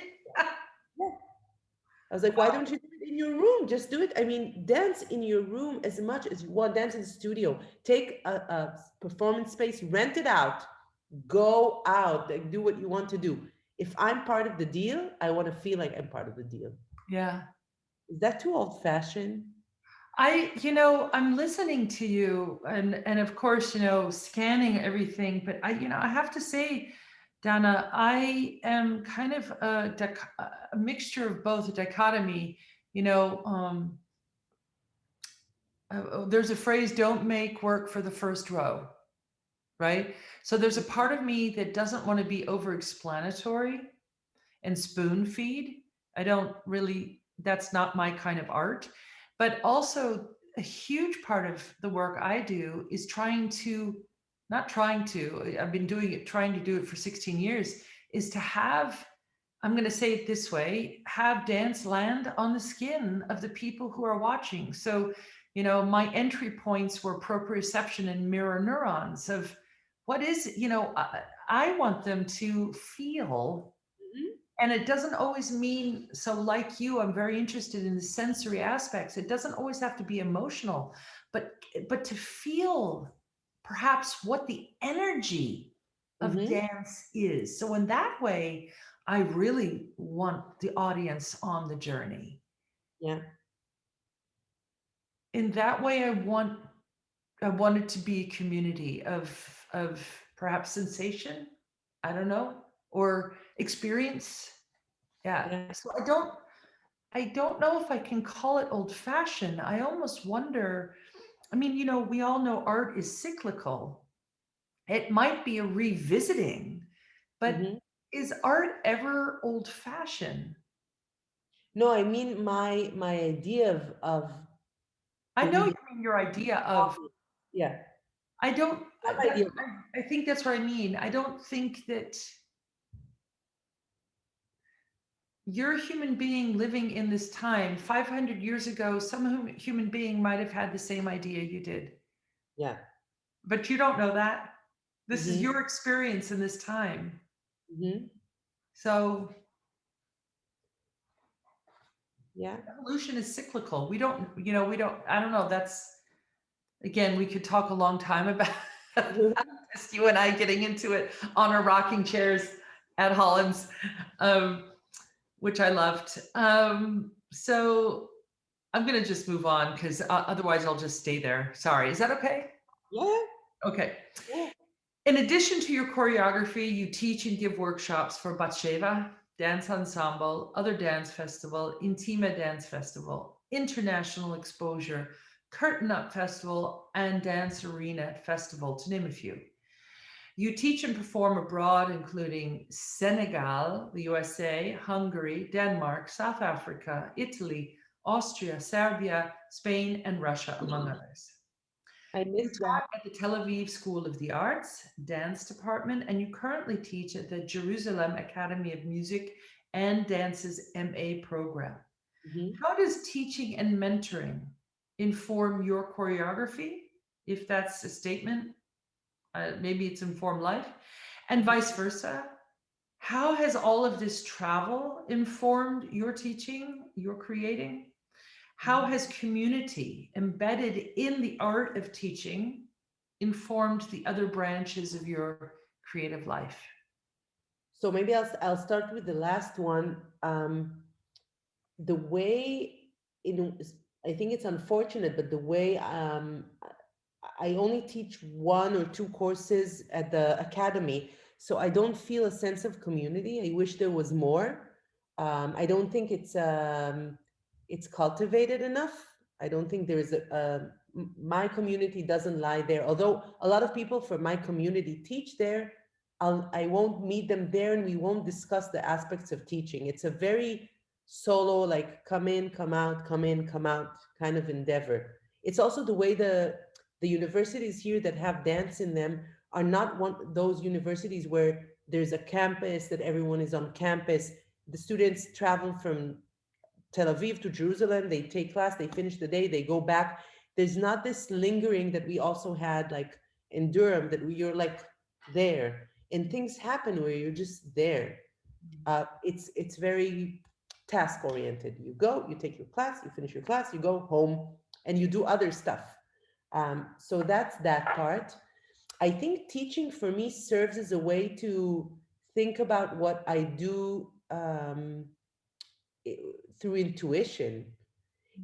Speaker 2: I was like, why don't you do it in your room? Just do it. I mean, dance in your room as much as you want. Dance in the studio. Take a performance space, rent it out, go out, like, do what you want to do. If I'm part of the deal, I want to feel like I'm part of the deal.
Speaker 1: Yeah.
Speaker 2: Is that too old fashioned?
Speaker 1: I'm listening to you and of course, scanning everything, but I have to say, Dana, I am kind of a mixture of both, a dichotomy, you know, there's a phrase, don't make work for the first row, right? So there's a part of me that doesn't want to be over explanatory and spoon feed. I don't really, that's not my kind of art. But also, a huge part of the work I do is not trying to, I've been doing it, trying to do it for 16 years, is to have, I'm going to say it this way, have dance land on the skin of the people who are watching. So, my entry points were proprioception and mirror neurons of what is, I want them to feel,
Speaker 2: Mhm.
Speaker 1: and it doesn't always mean, so like you, I'm very interested in the sensory aspects. It doesn't always have to be emotional, but to feel perhaps what the energy of
Speaker 2: Mhm.
Speaker 1: dance is. So in that way, I really want the audience on the journey.
Speaker 2: Yeah.
Speaker 1: In that way, I want it to be a community of perhaps sensation, I don't know, or experience. Yeah.
Speaker 2: Yeah.
Speaker 1: So I don't know if I can call it old fashioned. I almost wonder, I mean, we all know art is cyclical. It might be a revisiting, but
Speaker 2: Mhm.
Speaker 1: is art ever old fashioned?
Speaker 2: No, I mean my idea of
Speaker 1: I
Speaker 2: the
Speaker 1: know
Speaker 2: way
Speaker 1: you
Speaker 2: they
Speaker 1: mean your idea of,
Speaker 2: talk. Yeah.
Speaker 1: I don't,
Speaker 2: My idea.
Speaker 1: I think that's what I mean. I don't think that you're a human being living in this time. 500 years ago, some human being might have had the same idea you did,
Speaker 2: Yeah.
Speaker 1: but you don't know that. This is
Speaker 2: Mhm.
Speaker 1: your experience in this time.
Speaker 2: Mhm.
Speaker 1: So
Speaker 2: Yeah.
Speaker 1: evolution is cyclical. I don't know. That's, again, we could talk a long time about this, you and I getting into it on our rocking chairs at Holland's, um, which I loved. So I'm going to just move on because otherwise I'll just stay there. Sorry. Is that okay?
Speaker 2: Yeah.
Speaker 1: Okay.
Speaker 2: Yeah.
Speaker 1: In addition to your choreography, you teach and give workshops for Batsheva Dance Ensemble, Other Dance Festival, Intima Dance Festival, International Exposure, Curtain Up Festival, and Dance Arena Festival, to name a few. You teach and perform abroad, including Senegal, the USA, Hungary, Denmark, South Africa, Italy, Austria, Serbia, Spain, and Russia, among others.
Speaker 2: I
Speaker 1: You
Speaker 2: missed that.
Speaker 1: taught at the Tel Aviv School of the Arts, Dance Department, and you currently teach at the Jerusalem Academy of Music and Dance's MA program.
Speaker 2: Mhm.
Speaker 1: How does teaching and mentoring inform your choreography? If that's a statement, maybe it's informed life, and vice versa. How has all of this travel informed your teaching, your creating? How
Speaker 2: Mhm.
Speaker 1: has community embedded in the art of teaching informed the other branches of your creative life?
Speaker 2: So maybe I'll start with the last one. The way in I think it's unfortunate, but the way I only teach one or two courses at the academy, so I don't feel a sense of community. I wish there was more. I don't think it's cultivated enough. I don't think there is my community doesn't lie there. Although a lot of people from my community teach there, I won't meet them there, and we won't discuss the aspects of teaching. It's a very solo, like come in, come out, come in, come out kind of endeavor. It's also the way the universities here that have dance in them are not one those universities where there's a campus that everyone is on campus. The students travel from Tel Aviv to Jerusalem, they take class, they finish the day, they go back. There's not this lingering that we also had like in Durham, that you're like there and things happen where you're just there. It's very task oriented. You go, you take your class, you finish your class, you go home, and you do other stuff. So that's that part. I think teaching for me serves as a way to think about what I do through intuition.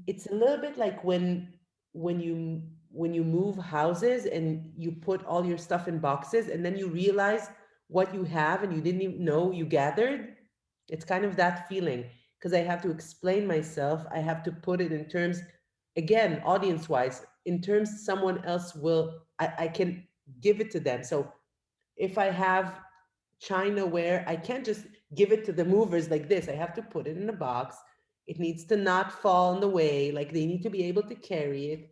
Speaker 2: It's a little bit like when when you move houses and you put all your stuff in boxes and then you realize what you have and you didn't even know you gathered. It's kind of that feeling, because I have to explain myself. I have to put it in terms, again, audience wise, in terms someone else will, I can give it to them. So if I have china ware, I can't just give it to the movers like this. I have to put it in a box. It needs to not fall in the way. Like they need to be able to carry it.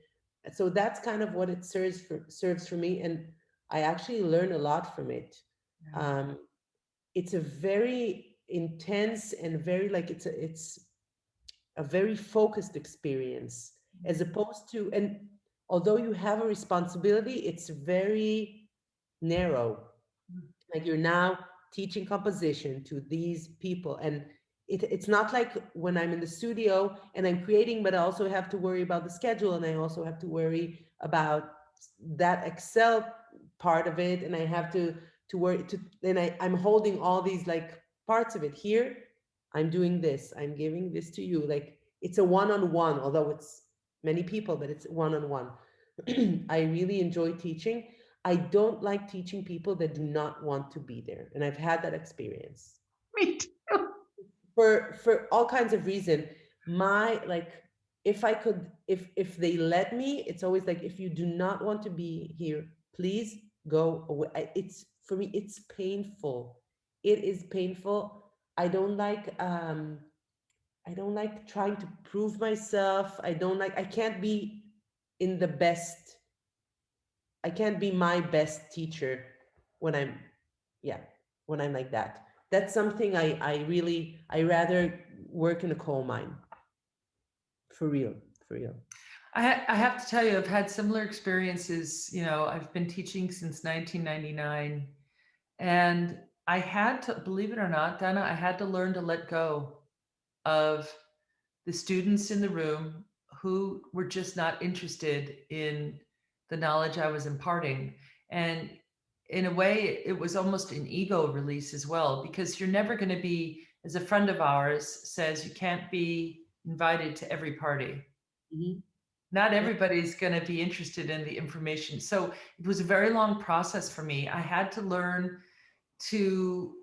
Speaker 2: So that's kind of what it serves for me, and I actually learn a lot from it.
Speaker 1: Yeah.
Speaker 2: Um, it's a very intense and very like it's a very focused experience, as opposed to, and although you have a responsibility, it's very narrow. Like you're now teaching composition to these people, and it's not like when I'm in the studio and I'm creating, but I also have to worry about the schedule, and I also have to worry about that Excel part of it, and I have to worry to, and I'm holding all these like parts of it. Here I'm doing this, I'm giving this to you, like it's a one-on-one, although it's many people, but it's one-on-one. I really enjoy teaching. I don't like teaching people that do not want to be there. And I've had that experience
Speaker 1: Me too.
Speaker 2: for all kinds of reason. My like, if I could, if they let me, it's always like, if you do not want to be here, please go away. It's, for me, it's painful. It is painful. I don't like trying to prove myself. I can't be in the best, I can't be my best teacher when I'm, yeah, when I'm like that. That's something I rather work in a coal mine. For real, for real.
Speaker 1: I have to tell you, I've had similar experiences. You know, I've been teaching since 1999, and I had to, believe it or not, Dana, I had to learn to let go of the students in the room who were just not interested in the knowledge I was imparting. And in a way, it was almost an ego release as well, because you're never going to be, as a friend of ours says, you can't be invited to every party.
Speaker 2: Mhm.
Speaker 1: Not
Speaker 2: Yeah.
Speaker 1: everybody's going to be interested in the information. So it was a very long process for me. I had to learn to,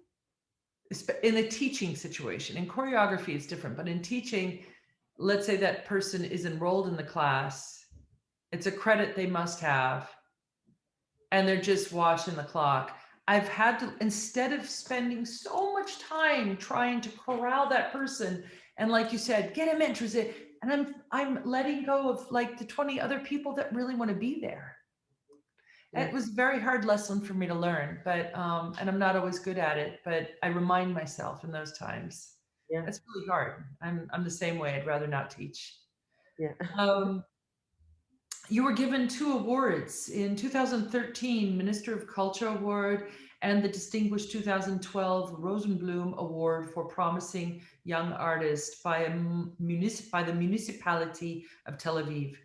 Speaker 1: in a teaching situation, in choreography, it's different, but in teaching, let's say that person is enrolled in the class, it's a credit they must have, and they're just watching the clock. I've had to, instead of spending so much time trying to corral that person, and like you said, get him interested, and I'm letting go of like the 20 other people that really want to be there.
Speaker 2: Yeah.
Speaker 1: It was a very hard lesson for me to learn, but and I'm not always good at it, but I remind myself in those times.
Speaker 2: Yeah.
Speaker 1: It's really hard. I'm the same way. I'd rather not teach.
Speaker 2: Yeah.
Speaker 1: Um, you were given 2 awards in 2013, Minister of Culture Award and the distinguished 2012 Rosenblum Award for Promising Young Artist by the municipality of Tel Aviv.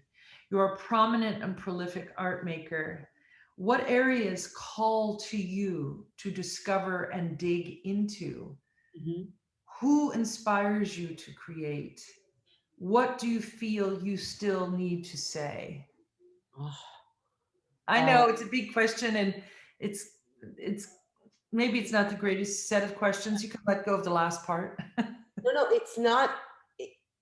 Speaker 1: You're a prominent and prolific art maker. What areas call to you to discover and dig into?
Speaker 2: Mhm.
Speaker 1: Who inspires you to create? What do you feel you still need to say?
Speaker 2: Oh,
Speaker 1: I
Speaker 2: uh,
Speaker 1: know it's a big question, and it's it's maybe it's not the greatest set of questions. You can let go of the last part.
Speaker 2: no, no, it's not.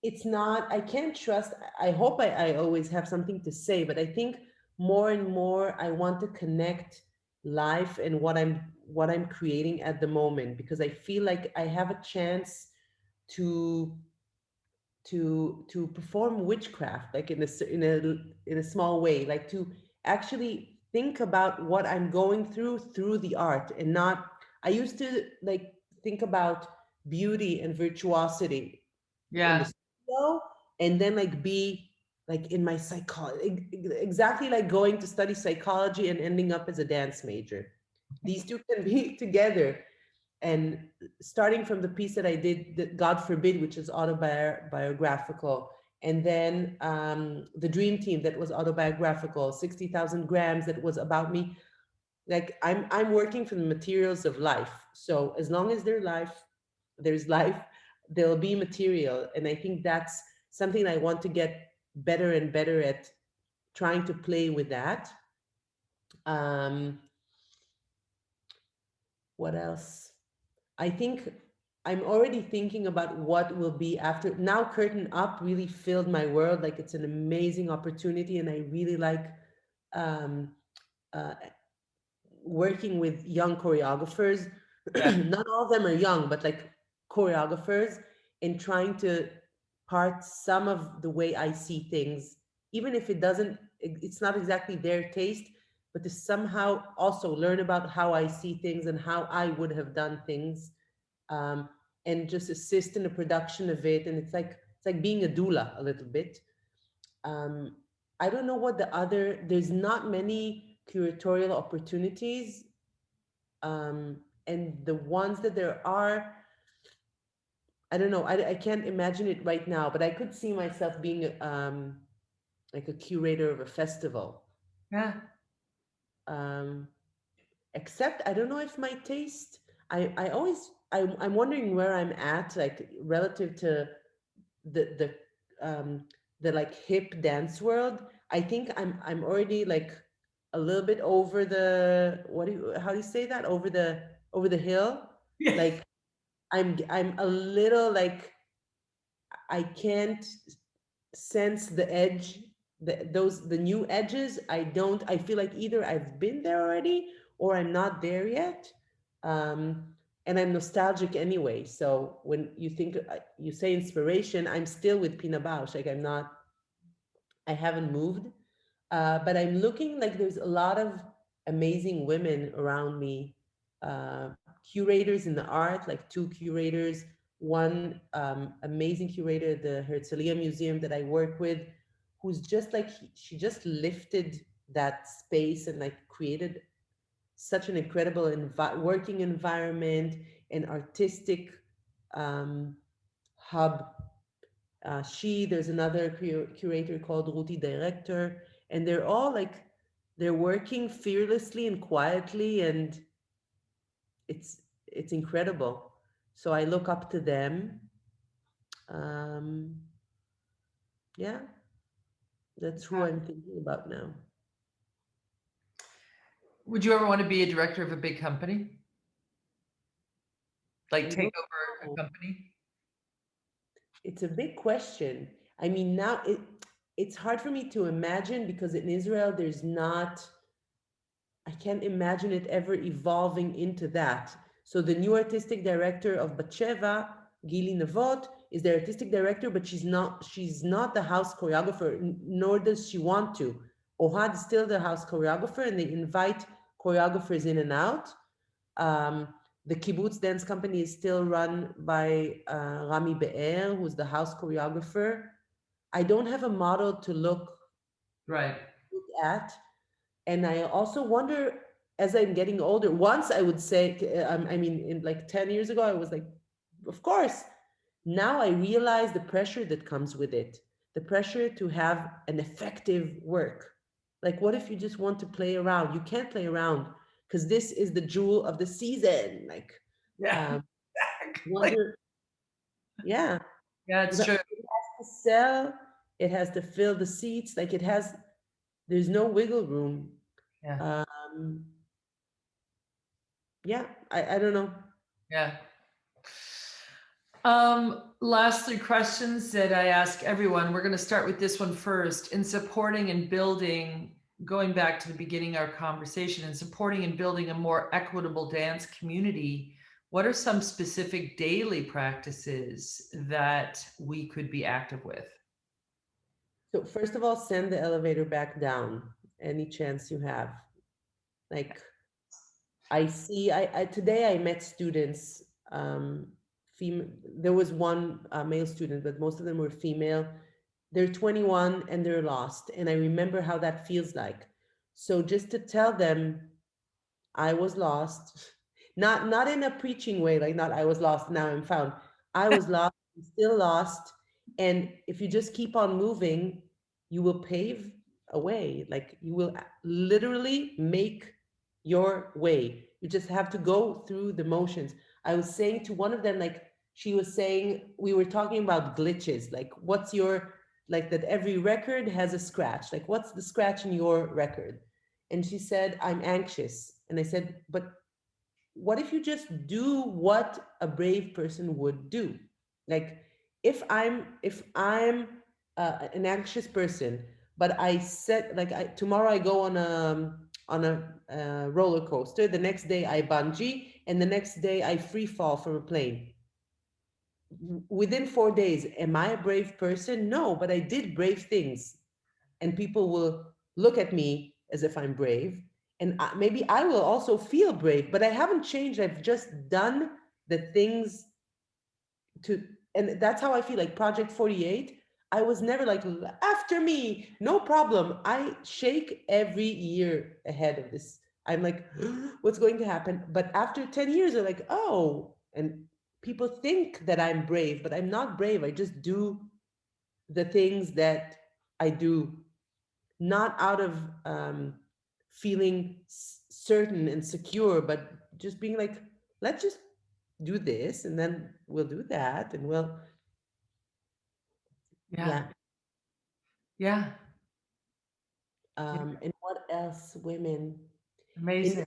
Speaker 2: It's not. I can't trust. I hope I always have something to say, but I think more and more I want to connect life and what I'm creating at the moment, because I feel like I have a chance to to perform witchcraft, like in a small way, like to actually think about what I'm going through the art, and not, I used to like think about beauty and virtuosity in the
Speaker 1: Yeah.
Speaker 2: studio, and then like be like in my psychology, exactly like going to study psychology and ending up as a dance major. These two can be together. And starting from the piece that I did, that God forbid, which is autobiographical, and then the Dream Team, that was autobiographical, 60,000 grams, that was about me. Like I'm working from the materials of life. So as long as there's life, there'll be material, and I think that's something I want to get better and better at, trying to play with that. What else? I think I'm already thinking about what will be after. Now Curtain Up really filled my world. Like it's an amazing opportunity, and I really like um, uh, working with young choreographers.
Speaker 1: Yeah.
Speaker 2: Not all of them are young, but like choreographers, and trying to part some of the way I see things, even if it's not exactly their taste, but to somehow also learn about how I see things and how I would have done things, um, and just assist in the production of it. And it's like being a doula a little bit. Um, I don't know what there's not many curatorial opportunities. And the ones that there are, I don't know, I can't imagine it right now, but I could see myself being like a curator of a festival.
Speaker 1: Yeah.
Speaker 2: Um, Except I don't know if my taste, I'm wondering where I'm at, like relative to the the like hip dance world. I think I'm already like a little bit over the, how do you say that, over the hill.
Speaker 1: Yeah.
Speaker 2: Like I'm a little like, I can't sense the edge, the new edges. I feel like either I've been there already or I'm not there yet. And I'm nostalgic anyway. So when you say inspiration, I'm still with Pina Bausch. Like I haven't moved. But I'm looking, like there's a lot of amazing women around me, curators in the art, like two curators, one amazing curator at the Herzliya Museum that I work with, who's just like, she just lifted that space and like created such an incredible working environment and artistic um, hub. There's another curator called Ruti Director, and they're all like, they're working fearlessly and quietly, and it's incredible. So I look up to them. Um, yeah, that's who I'm thinking about now.
Speaker 1: Would you ever want to be a director of a big company? Like
Speaker 2: I
Speaker 1: take
Speaker 2: don't
Speaker 1: over a
Speaker 2: know.
Speaker 1: company?
Speaker 2: It's a big question. I mean, now it's hard for me to imagine because in Israel there's not, I can't imagine it ever evolving into that. So the new artistic director of Batsheva, Gili Navot, is the artistic director, but she's not the house choreographer, nor does she want to. Ohad is still the house choreographer, and they invite choreographers in and out. Um, the Kibbutz Dance Company is still run by Rami Be'er, who's the house choreographer. I don't have a model to
Speaker 1: Right.
Speaker 2: look at. And I also wonder, as I'm getting older, once I would say, I mean, in like 10 years ago, I was like, of course. Now I realize the pressure that comes with it, the pressure to have an effective work. Like, what if you just want to play around? You can't play around because this is the jewel of the season. Like,
Speaker 1: Yeah.
Speaker 2: um,
Speaker 1: Like,
Speaker 2: wonder, yeah,
Speaker 1: yeah, it's true.
Speaker 2: it has to sell, it has to fill the seats. Like, there's no wiggle room.
Speaker 1: Yeah.
Speaker 2: Um, yeah, I don't know.
Speaker 1: Yeah. Last three questions that I ask everyone. We're going to start with this one first. In supporting and building, going back to the beginning of our conversation, in supporting and building a more equitable dance community, what are some specific daily practices that we could be active with?
Speaker 2: So first of all, send the elevator back down any chance you have. Like I today I met students, there was one male student, but most of them were female. They're 21 and they're lost. And I remember how that feels like. So just to tell them I was lost, not in a preaching way, like not I was lost, now I'm found. I was lost, I'm still lost. And if you just keep on moving, you will pave a way. Like you will literally make your way. You just have to go through the motions. I was saying to one of them, like she was saying, we were talking about glitches. Like, what's your like that every record has a scratch. Like, what's the scratch in your record? And she said, I'm anxious. And I said, but what if you just do what a brave person would do? Like, if I'm an anxious person, but I said, like, tomorrow I go on a roller coaster, the next day I bungee, and the next day I free fall from a plane. Within 4 days, am I a brave person? No, but I did brave things, and people will look at me as if I'm brave. And maybe I will also feel brave, but I haven't changed. I've just done the things to, and that's how I feel. Like Project 48, I was never like, after me, no problem. I shake every year ahead of this. I'm like, what's going to happen? But after 10 years, they're like, oh, and people think that I'm brave, but I'm not brave. I just do the things that I do, not out of feeling certain and secure, but just being like, let's just do this, and then we'll do that, and we'll,
Speaker 1: Yeah.
Speaker 2: yeah.
Speaker 1: Yeah.
Speaker 2: And what else? Women in
Speaker 1: Amazing.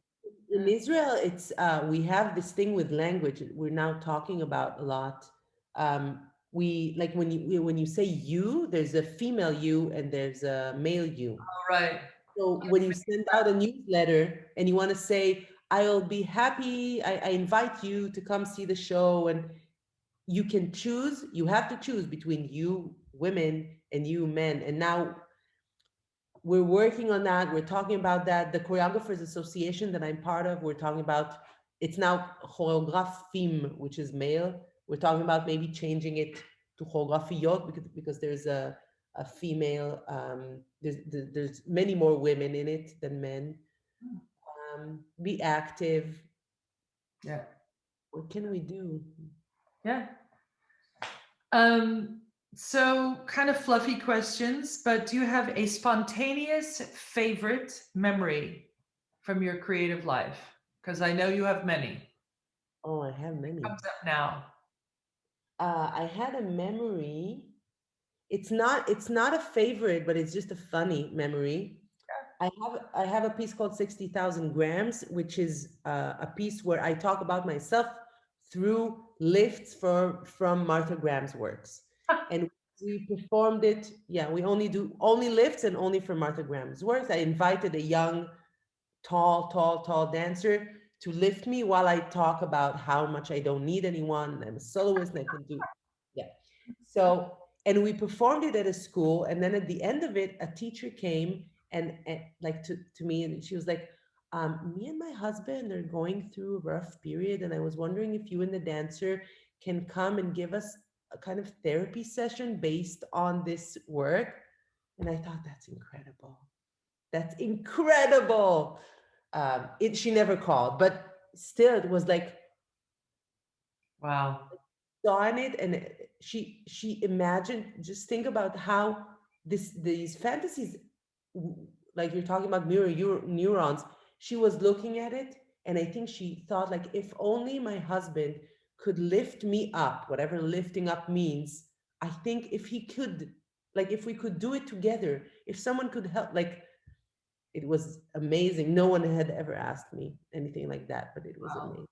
Speaker 2: in Israel, it's we have this thing with language we're now talking about a lot. We like when you say you, there's a female you and there's a male you.
Speaker 1: All right.
Speaker 2: So when you send out a newsletter and you want to say, I'll be happy, I invite you to come see the show, and you can choose, you have to choose between you women and you men. And now we're working on that. We're talking about that. The Choreographers Association that I'm part of, we're talking about, it's now choreographe, which is male. We're talking about maybe changing it to choreografiot because there's a female, there's many more women in it than men. Be active.
Speaker 1: Yeah.
Speaker 2: What can we do?
Speaker 1: Yeah. So kind of fluffy questions, but do you have a spontaneous favorite memory from your creative life? Because I know you have many.
Speaker 2: Oh, I have many.
Speaker 1: Comes up now.
Speaker 2: I had a memory. It's not a favorite, but it's just a funny memory. I have a piece called 60,000 grams, which is a piece where I talk about myself through lifts from Martha Graham's works. And we performed it. Yeah, we only do only lifts and only from Martha Graham's works. I invited a young, tall dancer to lift me while I talk about how much I don't need anyone. I'm a soloist and I can do, yeah. So, and we performed it at a school. And then at the end of it, a teacher came and like to me, and she was like, me and my husband are going through a rough period. And I was wondering if you and the dancer can come and give us a kind of therapy session based on this work. And I thought, that's incredible. That's incredible. She never called, but still it was like,
Speaker 1: Wow.
Speaker 2: saw in it, and she imagined, just think about how these fantasies, like you're talking about neurons, she was looking at it, and I think she thought, like, if only my husband could lift me up, whatever lifting up means. I think if he could, like, if we could do it together, if someone could help, like, it was amazing. No one had ever asked me anything like that, but it was amazing.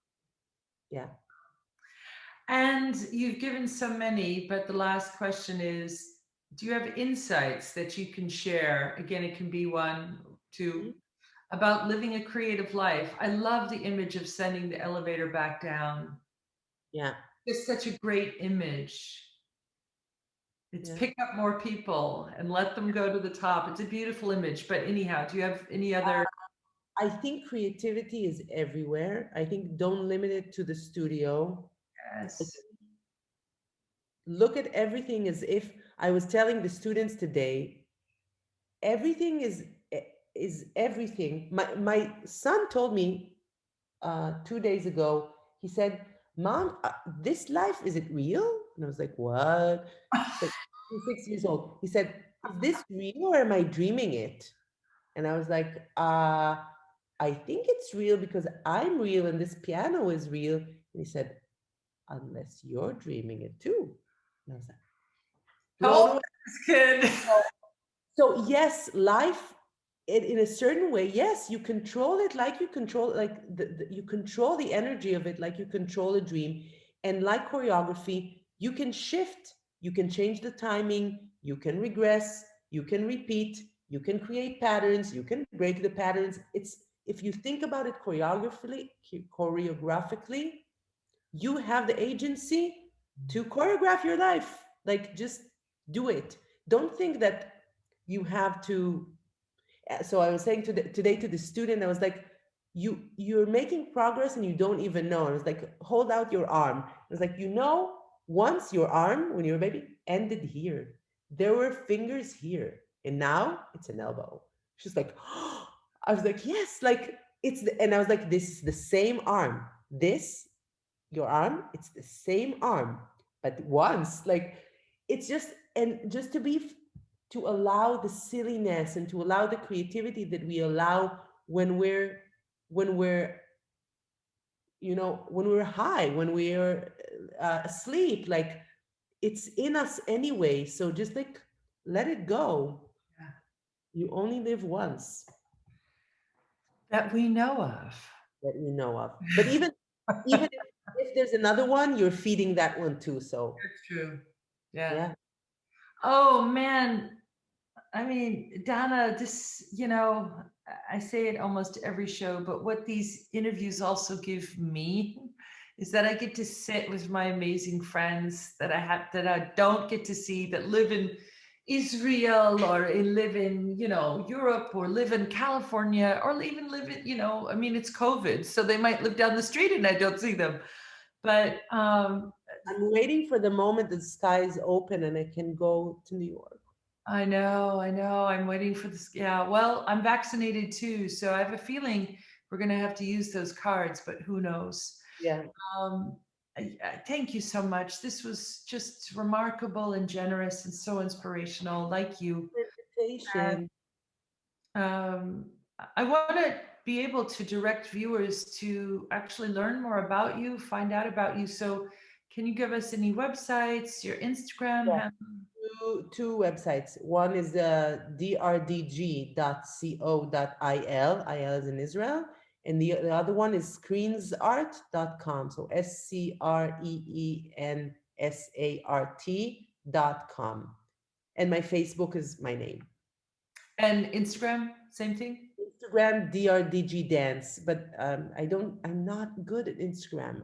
Speaker 2: Yeah.
Speaker 1: And you've given so many, but the last question is, do you have insights that you can share? Again, it can be one, two, about living a creative life. I love the image of sending the elevator back down.
Speaker 2: Yeah.
Speaker 1: It's such a great image. It's
Speaker 2: Yeah.
Speaker 1: pick up more people and let them go to the top. It's a beautiful image. But anyhow, do you have any other?
Speaker 2: I think creativity is everywhere. I think don't limit it to the studio.
Speaker 1: Yes.
Speaker 2: Look at everything as if, I was telling the students today, everything is everything. My son told me 2 days ago, he said, Mom, this life, is it real? And I was like, what? He's like, he's 6 years old. He said, is this real or am I dreaming it? And I was like, I think it's real because I'm real and this piano is real. And he said, unless you're dreaming it too. And I was like,
Speaker 1: How old
Speaker 2: blown away.
Speaker 1: This kid.
Speaker 2: So yes, life in a certain way, yes, you control it like you control, like you control the energy of it, like you control a dream. And like choreography, you can shift, you can change the timing, you can regress, you can repeat, you can create patterns, you can break the patterns. It's, if you think about it choreographically, you have the agency to choreograph your life. Like, just do it. Don't think that you have to. So I was saying today to the student, I was like, you're making progress and you don't even know. I was like, hold out your arm. I was like, once your arm, when you were a baby, ended here. There were fingers here, and now it's an elbow. She's like, I was like, yes, like and I was like, this is the same arm. This, your arm, it's the same arm. But once, like, it's just, and just to allow the silliness and to allow the creativity that we allow when we're when we're high, when we're asleep, like, it's in us anyway. So just like, let it go.
Speaker 1: Yeah.
Speaker 2: You only live once,
Speaker 1: That we know of.
Speaker 2: that we know of. But even if there's another one, you're feeding that one too. So
Speaker 1: That's true. Yeah.
Speaker 2: yeah.
Speaker 1: Oh man. I mean, Donna, this, I say it almost every show, but what these interviews also give me is that I get to sit with my amazing friends that I don't get to see, that live in Israel or live in, Europe, or live in California, or even live in, I mean, it's COVID, so they might live down the street and I don't see them. But
Speaker 2: I'm waiting for the moment the skies open and I can go to New York.
Speaker 1: I know, I know. I'm waiting for this. Yeah, well, I'm vaccinated too, so I have a feeling we're going to have to use those cards, but who knows?
Speaker 2: Yeah.
Speaker 1: Um, Thank you so much. This was just remarkable and generous and so inspirational, like you.
Speaker 2: Invitation.
Speaker 1: Um, I want to be able to direct viewers to actually learn more about you, find out about you. So, can you give us any websites, your Instagram
Speaker 2: Yeah.
Speaker 1: handle?
Speaker 2: Two websites. One is drdg.co.il. IL is in Israel. And the other one is screensart.com. So screensarsart.com. And my Facebook is my name.
Speaker 1: And Instagram, same thing?
Speaker 2: Instagram drdg dance, but I'm not good at Instagram.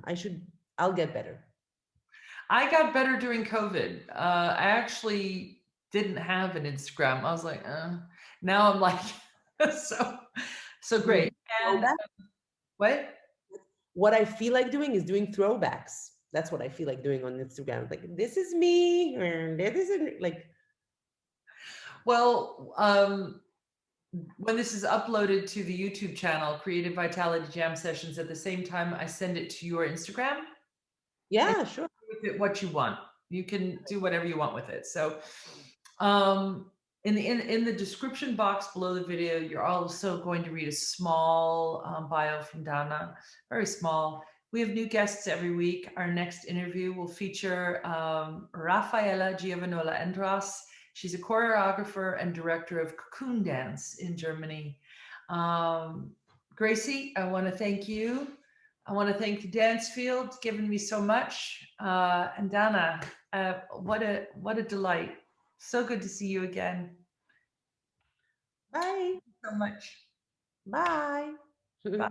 Speaker 2: I'll get better.
Speaker 1: I got better during COVID. I actually didn't have an Instagram. I was like, now I'm like, so
Speaker 2: Doing
Speaker 1: great. And
Speaker 2: throwback.
Speaker 1: what?
Speaker 2: What I feel like doing is doing throwbacks. That's what I feel like doing on Instagram. Like, this is me, and that isn't, like.
Speaker 1: Well, when this is uploaded to the YouTube channel, Creative Vitality Jam Sessions, at the same time, I send it to your Instagram.
Speaker 2: Yeah, sure.
Speaker 1: With it what you want. You can do whatever you want with it. So, in the description box below the video, you're also going to read a small bio from Donna, very small. We have new guests every week. Our next interview will feature Rafaele Giovanola-Endrass. She's a choreographer and director of CoccoonDance in Germany. Gracie, I want to thank you. I want to thank the dance field, giving me so much. And Donna, what a delight. So good to see you again.
Speaker 2: Bye.
Speaker 1: So much.
Speaker 2: Bye.
Speaker 1: Bye.